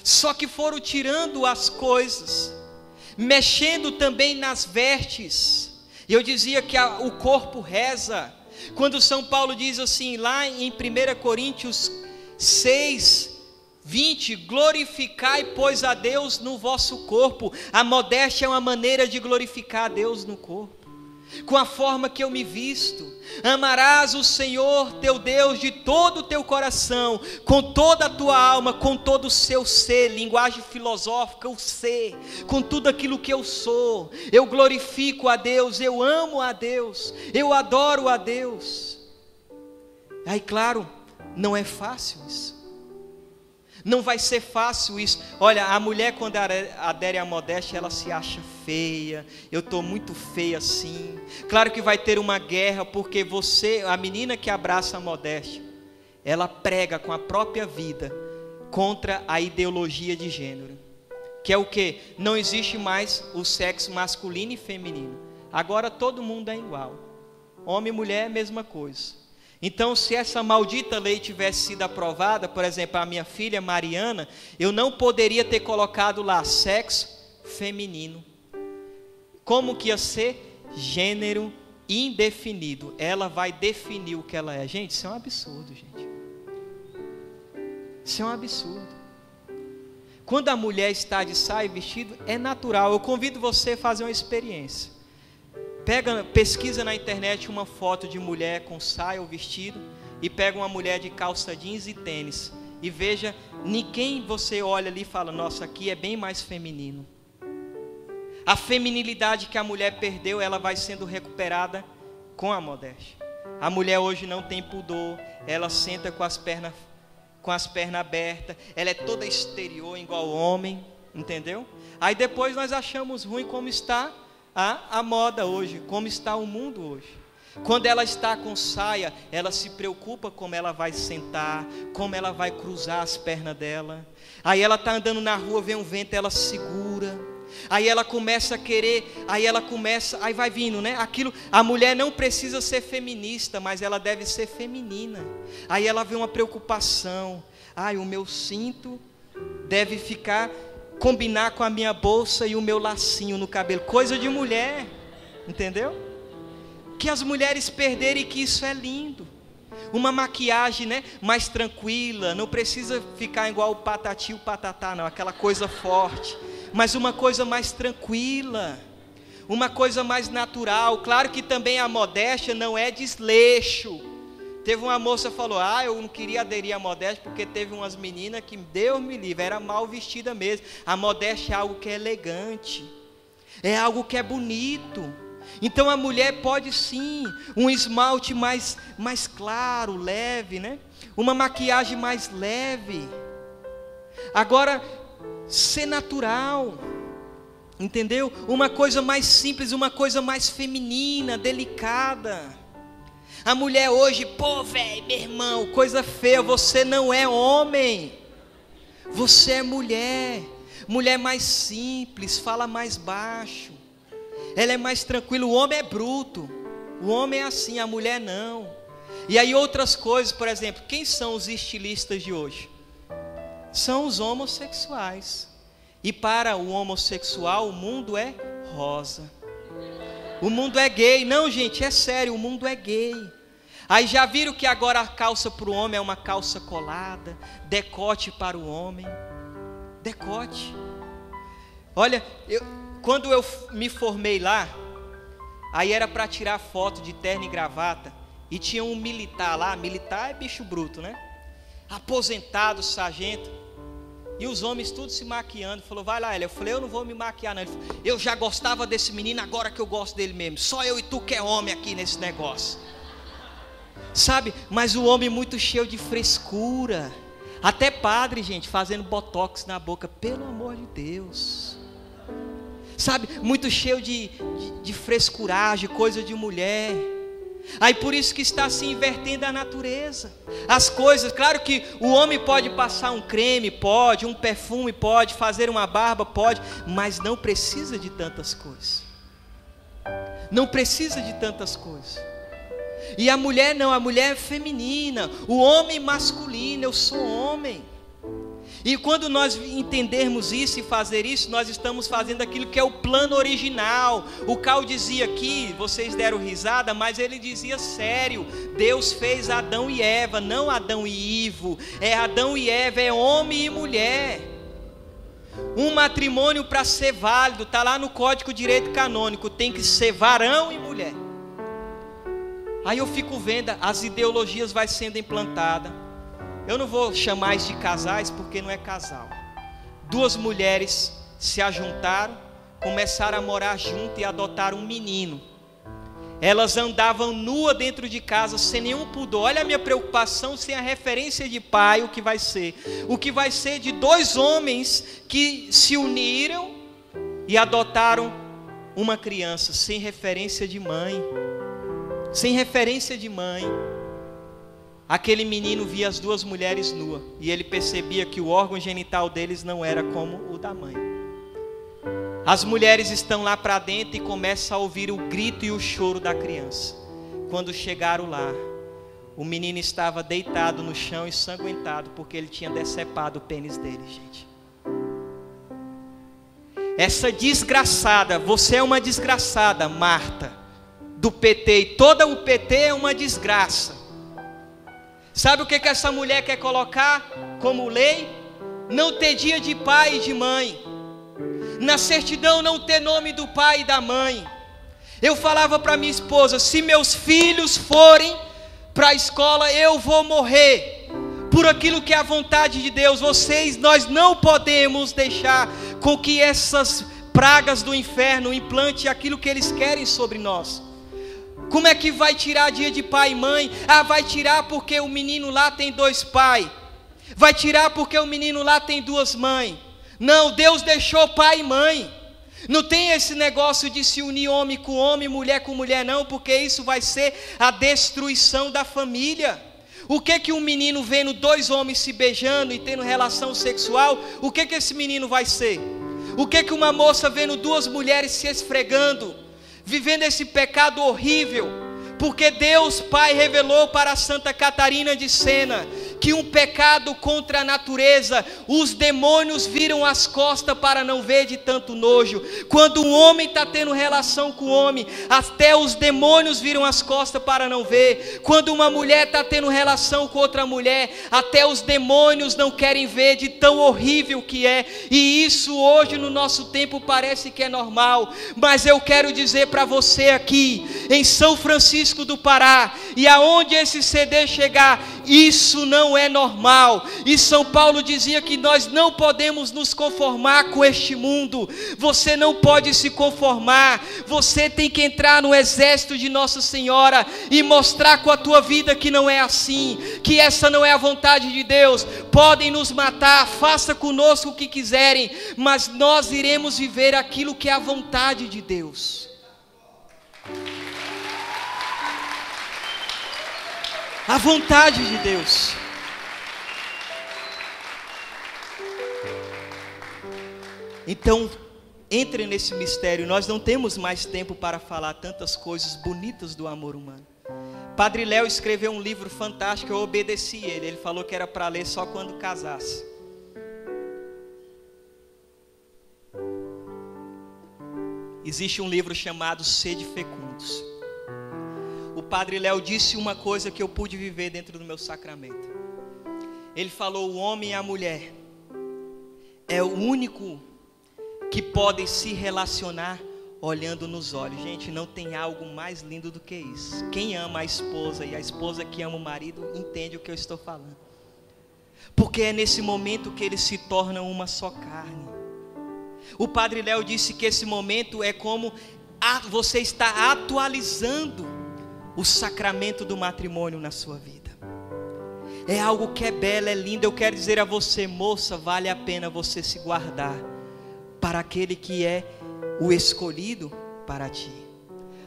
Só que foram tirando as coisas, mexendo também nas vestes. E eu dizia que o corpo reza. Quando São Paulo diz assim, lá em 1 Coríntios 6, 20, glorificai, pois, a Deus no vosso corpo. A modéstia é uma maneira de glorificar a Deus no corpo. Com a forma que eu me visto. Amarás o Senhor teu Deus de todo o teu coração, com toda a tua alma, com todo o seu ser. Linguagem filosófica, o ser, com tudo aquilo que eu sou. Eu glorifico a Deus, eu amo a Deus, eu adoro a Deus. Aí claro, não é fácil isso. Não vai ser fácil isso. Olha, a mulher quando adere à modéstia, ela se acha feia. Eu estou muito feia assim. Claro que vai ter uma guerra, porque a menina que abraça a modéstia, ela prega com a própria vida contra a ideologia de gênero. Que é o quê? Não existe mais o sexo masculino e feminino. Agora todo mundo é igual. Homem e mulher é a mesma coisa. Então, se essa maldita lei tivesse sido aprovada, por exemplo, a minha filha Mariana, eu não poderia ter colocado lá sexo feminino. Como que ia ser? Gênero indefinido. Ela vai definir o que ela é. Gente, isso é um absurdo, gente. Isso é um absurdo. Quando a mulher está de saia e vestido, é natural. Eu convido você a fazer uma experiência. Pesquisa na internet uma foto de mulher com saia ou vestido e pega uma mulher de calça jeans e tênis e veja, ninguém você olha ali e fala, nossa, aqui é bem mais feminino. A feminilidade que a mulher perdeu, ela vai sendo recuperada com a modéstia. A mulher hoje não tem pudor, ela senta com as pernas abertas, ela é toda exterior igual homem, entendeu? Aí depois nós achamos ruim como está a moda hoje, como está o mundo hoje. Quando ela está com saia, ela se preocupa como ela vai sentar, como ela vai cruzar as pernas dela. Aí ela está andando na rua, vem um vento, ela segura. Aí ela começa a querer, aí vai vindo, né? Aquilo, a mulher não precisa ser feminista, mas ela deve ser feminina. Aí ela vê uma preocupação. O meu cinto deve combinar com a minha bolsa e o meu lacinho no cabelo. Coisa de mulher, entendeu? Que as mulheres perderem, que isso é lindo. Uma maquiagem, né, mais tranquila, não precisa ficar igual o patati e o patatá, não, aquela coisa forte, mas uma coisa mais tranquila, uma coisa mais natural. Claro que também a modéstia não é desleixo. Teve uma moça que falou, eu não queria aderir à modéstia, porque teve umas meninas que, Deus me livre, era mal vestida mesmo. A modéstia é algo que é elegante, é algo que é bonito. Então a mulher pode sim, um esmalte mais claro, leve, né? Uma maquiagem mais leve. Agora, ser natural, entendeu? Uma coisa mais simples, uma coisa mais feminina, delicada. A mulher hoje, velho, meu irmão, coisa feia, você não é homem. Você é mulher. Mulher mais simples, fala mais baixo. Ela é mais tranquila. O homem é bruto, o homem é assim, a mulher não. E aí outras coisas, por exemplo, quem são os estilistas de hoje? São os homossexuais. E para o homossexual o mundo é rosa, o mundo é gay. Não, gente, é sério, o mundo é gay. Aí já viram que agora a calça para o homem é uma calça colada, decote para o homem, decote. Olha, quando eu me formei lá, aí era para tirar foto de terno e gravata, e tinha um militar lá. Militar é bicho bruto, né? Aposentado, sargento, e os homens tudo se maquiando. Falou, vai lá, eu falei, eu não vou me maquiar não. Ele falou, eu já gostava desse menino, agora que eu gosto dele mesmo, só eu e tu que é homem aqui nesse negócio, sabe? Mas o homem muito cheio de frescura, até padre, gente, fazendo botox na boca, pelo amor de Deus, sabe? Muito cheio de frescuragem, coisa de mulher. Aí por isso que está se invertendo a natureza, as coisas. Claro que o homem pode passar um creme, pode, um perfume pode, fazer uma barba pode, mas não precisa de tantas coisas. Não precisa de tantas coisas. E a mulher não, a mulher é feminina, o homem masculino, eu sou homem. E quando nós entendermos isso e fazer isso, nós estamos fazendo aquilo que é o plano original. O Cal dizia aqui, vocês deram risada, mas ele dizia sério. Deus fez Adão e Eva, não Adão e Ivo. É Adão e Eva, é homem e mulher. Um matrimônio para ser válido, está lá no Código de Direito Canônico, tem que ser varão e mulher. Aí eu fico vendo, as ideologias vai sendo implantadas. Eu não vou chamar isso de casais, porque não é casal. Duas mulheres se ajuntaram, começaram a morar junto e adotaram um menino. Elas andavam nuas dentro de casa, sem nenhum pudor. Olha a minha preocupação, sem a referência de pai, o que vai ser? O que vai ser de dois homens que se uniram e adotaram uma criança, sem referência de mãe. Sem referência de mãe. Aquele menino via as duas mulheres nuas, e ele percebia que o órgão genital deles não era como o da mãe. As mulheres estão lá para dentro e começam a ouvir o grito e o choro da criança. Quando chegaram lá, o menino estava deitado no chão, ensanguentado, porque ele tinha decepado o pênis dele, gente. Essa desgraçada, você é uma desgraçada, Marta, do PT, e toda o PT é uma desgraça. Sabe o que essa mulher quer colocar como lei? Não ter dia de pai e de mãe. Na certidão não ter nome do pai e da mãe. Eu falava para minha esposa, se meus filhos forem para a escola, eu vou morrer por aquilo que é a vontade de Deus. Nós não podemos deixar com que essas pragas do inferno implante aquilo que eles querem sobre nós. Como é que vai tirar dia de pai e mãe? Vai tirar porque o menino lá tem dois pais. Vai tirar porque o menino lá tem duas mães. Não, Deus deixou pai e mãe. Não tem esse negócio de se unir homem com homem, mulher com mulher, não, porque isso vai ser a destruição da família. O que um menino vendo dois homens se beijando e tendo relação sexual, o que esse menino vai ser? O que uma moça vendo duas mulheres se esfregando, vivendo esse pecado horrível? Porque Deus Pai revelou para Santa Catarina de Sena que um pecado contra a natureza, os demônios viram as costas para não ver de tanto nojo. Quando um homem está tendo relação com o homem, até os demônios viram as costas para não ver. Quando uma mulher está tendo relação com outra mulher, até os demônios não querem ver de tão horrível que é. E isso hoje no nosso tempo parece que é normal, mas eu quero dizer para você aqui, em São Francisco do Pará, e aonde esse CD chegar, isso não é normal. E São Paulo dizia que nós não podemos nos conformar com este mundo. Você não pode se conformar. Você tem que entrar no exército de Nossa Senhora e mostrar com a tua vida que não é assim, que essa não é a vontade de Deus. Podem nos matar, faça conosco o que quiserem, mas nós iremos viver aquilo que é a vontade de Deus. A vontade de Deus. Então, entre nesse mistério. Nós não temos mais tempo para falar tantas coisas bonitas do amor humano. Padre Léo escreveu um livro fantástico, eu obedeci ele. Ele falou que era para ler só quando casasse. Existe um livro chamado Sede Fecundos. O Padre Léo disse uma coisa que eu pude viver dentro do meu sacramento. Ele falou: o homem e a mulher é o único que podem se relacionar olhando nos olhos. Gente, não tem algo mais lindo do que isso. Quem ama a esposa e a esposa que ama o marido entende o que eu estou falando. Porque é nesse momento que eles se tornam uma só carne. O Padre Léo disse que esse momento é como você está atualizando o sacramento do matrimônio na sua vida. É algo que é belo, é lindo. Eu quero dizer a você, moça, vale a pena você se guardar para aquele que é o escolhido para ti.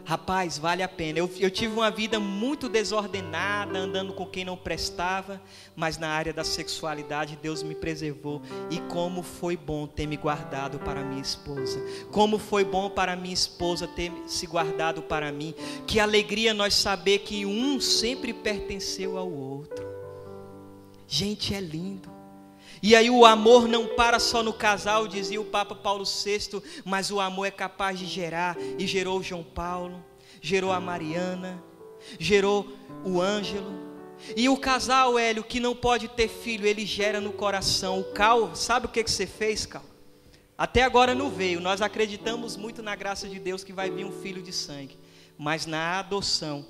Rapaz, vale a pena. Eu tive uma vida muito desordenada, andando com quem não prestava, mas na área da sexualidade Deus me preservou. E como foi bom ter me guardado para minha esposa. Como foi bom para minha esposa ter se guardado para mim. Que alegria nós saber que um sempre pertenceu ao outro. Gente, é lindo. E aí o amor não para só no casal, dizia o Papa Paulo VI, mas o amor é capaz de gerar, e gerou o João Paulo, gerou a Mariana, gerou o Ângelo. E o casal, Hélio, que não pode ter filho, ele gera no coração. O Cal, sabe o que você fez, Cal? Até agora não veio, nós acreditamos muito na graça de Deus que vai vir um filho de sangue. Mas na adoção,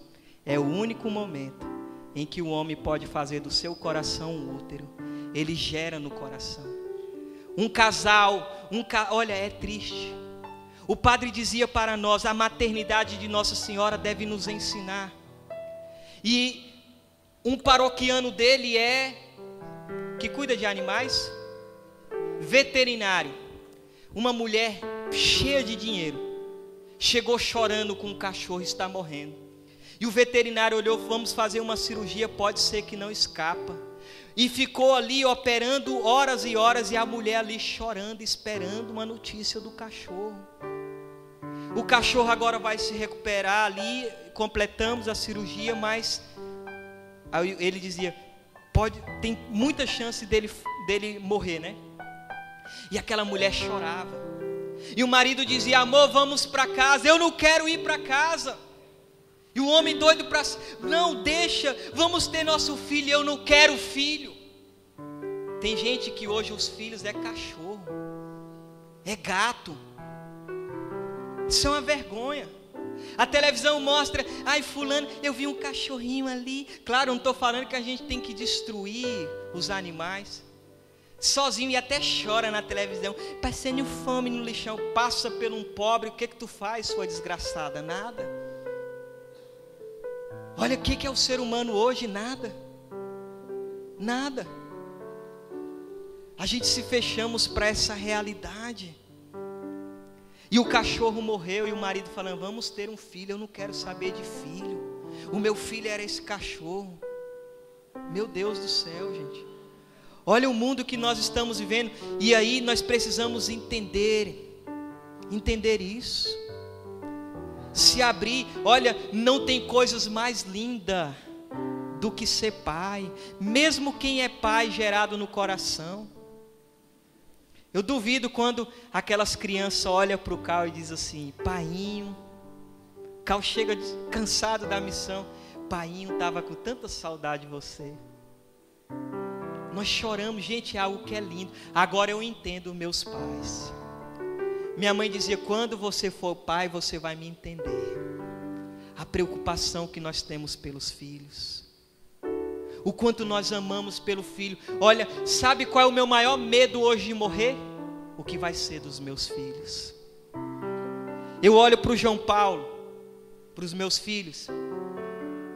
é o único momento em que o homem pode fazer do seu coração um útero. Ele gera no coração. Um casal, olha, é triste. O padre dizia para nós, a maternidade de Nossa Senhora deve nos ensinar. E um paroquiano dele que cuida de animais, veterinário. Uma mulher cheia de dinheiro, chegou chorando com um cachorro, está morrendo. E o veterinário olhou: vamos fazer uma cirurgia, pode ser que não escapa. E ficou ali operando horas e horas, e a mulher ali chorando, esperando uma notícia do cachorro. O cachorro agora vai se recuperar ali, completamos a cirurgia, mas aí ele dizia: tem muita chance dele morrer, né? E aquela mulher chorava. E o marido dizia: amor, vamos para casa. Eu não quero ir para casa. E o homem doido para... não, deixa, vamos ter nosso filho. Eu não quero filho. Tem gente que hoje os filhos é cachorro, é gato. Isso é uma vergonha. A televisão mostra: ai fulano, eu vi um cachorrinho ali. Claro, não estou falando que a gente tem que destruir os animais. Sozinho, e até chora na televisão, passando fome no lixão. Passa por um pobre, o que tu faz, sua desgraçada? Nada. Olha o que é o ser humano hoje, nada. Nada. A gente se fechamos para essa realidade. E o cachorro morreu e o marido falando: vamos ter um filho. Eu não quero saber de filho. O meu filho era esse cachorro. Meu Deus do céu, gente. Olha o mundo que nós estamos vivendo. E aí nós precisamos entender isso. Se abrir. Olha, não tem coisas mais lindas do que ser pai. Mesmo quem é pai gerado no coração. Eu duvido quando aquelas crianças olham para o Cal e dizem assim: painho. Cal chega cansado da missão: painho, estava com tanta saudade de você. Nós choramos, gente, é algo que é lindo. Agora eu entendo meus pais. Minha mãe dizia: quando você for pai, você vai me entender. A preocupação que nós temos pelos filhos, o quanto nós amamos pelo filho. Olha, sabe qual é o meu maior medo hoje de morrer? O que vai ser dos meus filhos. Eu olho para o João Paulo, para os meus filhos,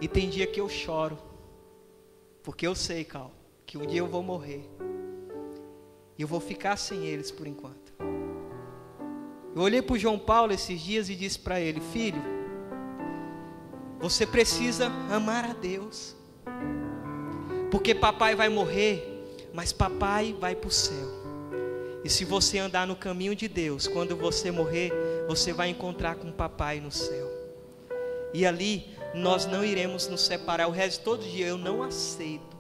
e tem dia que eu choro, porque eu sei, Cal, que um dia eu vou morrer, e eu vou ficar sem eles por enquanto. Eu olhei para o João Paulo esses dias e disse para ele: filho, você precisa amar a Deus, porque papai vai morrer, mas papai vai para o céu. E se você andar no caminho de Deus, quando você morrer, você vai encontrar com o papai no céu. E ali nós não iremos nos separar o resto de todo dia. Eu não aceito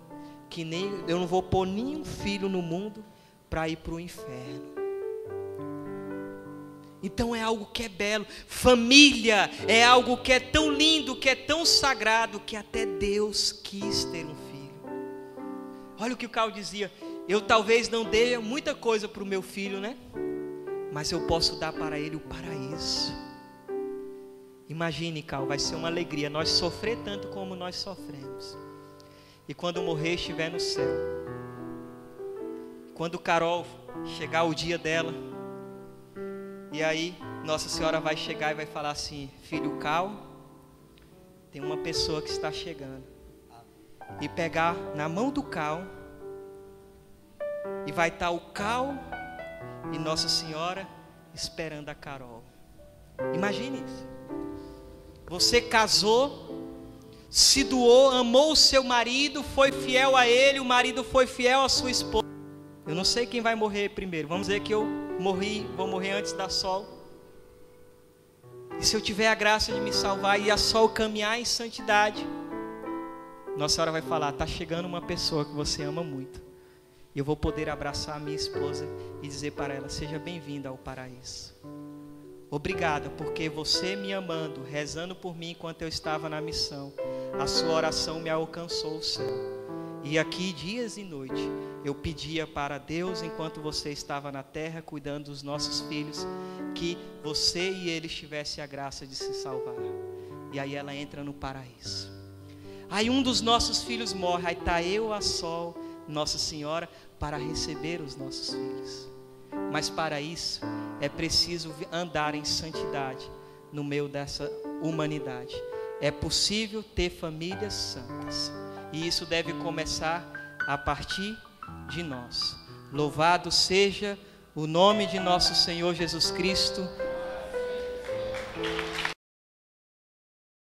que eu não vou pôr nenhum filho no mundo para ir para o inferno. Então é algo que é belo. Família é algo que é tão lindo, que é tão sagrado, que até Deus quis ter um filho. Olha o que o Cal dizia: eu talvez não dê muita coisa para o meu filho, né? Mas eu posso dar para ele o paraíso. Imagine, Cal, vai ser uma alegria nós sofrer tanto como nós sofremos. E quando morrer, estiver no céu. Quando Carol chegar o dia dela, e aí Nossa Senhora vai chegar e vai falar assim: filho Cal, tem uma pessoa que está chegando. E pegar na mão do Cal, e vai estar o Cal e Nossa Senhora esperando a Carol. Imagine isso. Você casou, se doou, amou o seu marido, foi fiel a ele, o marido foi fiel à sua esposa. Eu não sei quem vai morrer primeiro. Vamos dizer que eu vou morrer antes da Sol. E se eu tiver a graça de me salvar e a Sol caminhar em santidade, Nossa Senhora vai falar: está chegando uma pessoa que você ama muito. E eu vou poder abraçar a minha esposa e dizer para ela: seja bem-vinda ao paraíso. Obrigada, porque você me amando, rezando por mim enquanto eu estava na missão, a sua oração me alcançou o céu. E aqui, dias e noites, eu pedia para Deus, enquanto você estava na terra, cuidando dos nossos filhos, que você e eles tivessem a graça de se salvar. E aí ela entra no paraíso. Aí um dos nossos filhos morre, aí está eu, a Sol, Nossa Senhora, para receber os nossos filhos. Mas para isso é preciso andar em santidade no meio dessa humanidade. É possível ter famílias santas, e isso deve começar a partir de nós. Louvado seja o nome de nosso Senhor Jesus Cristo.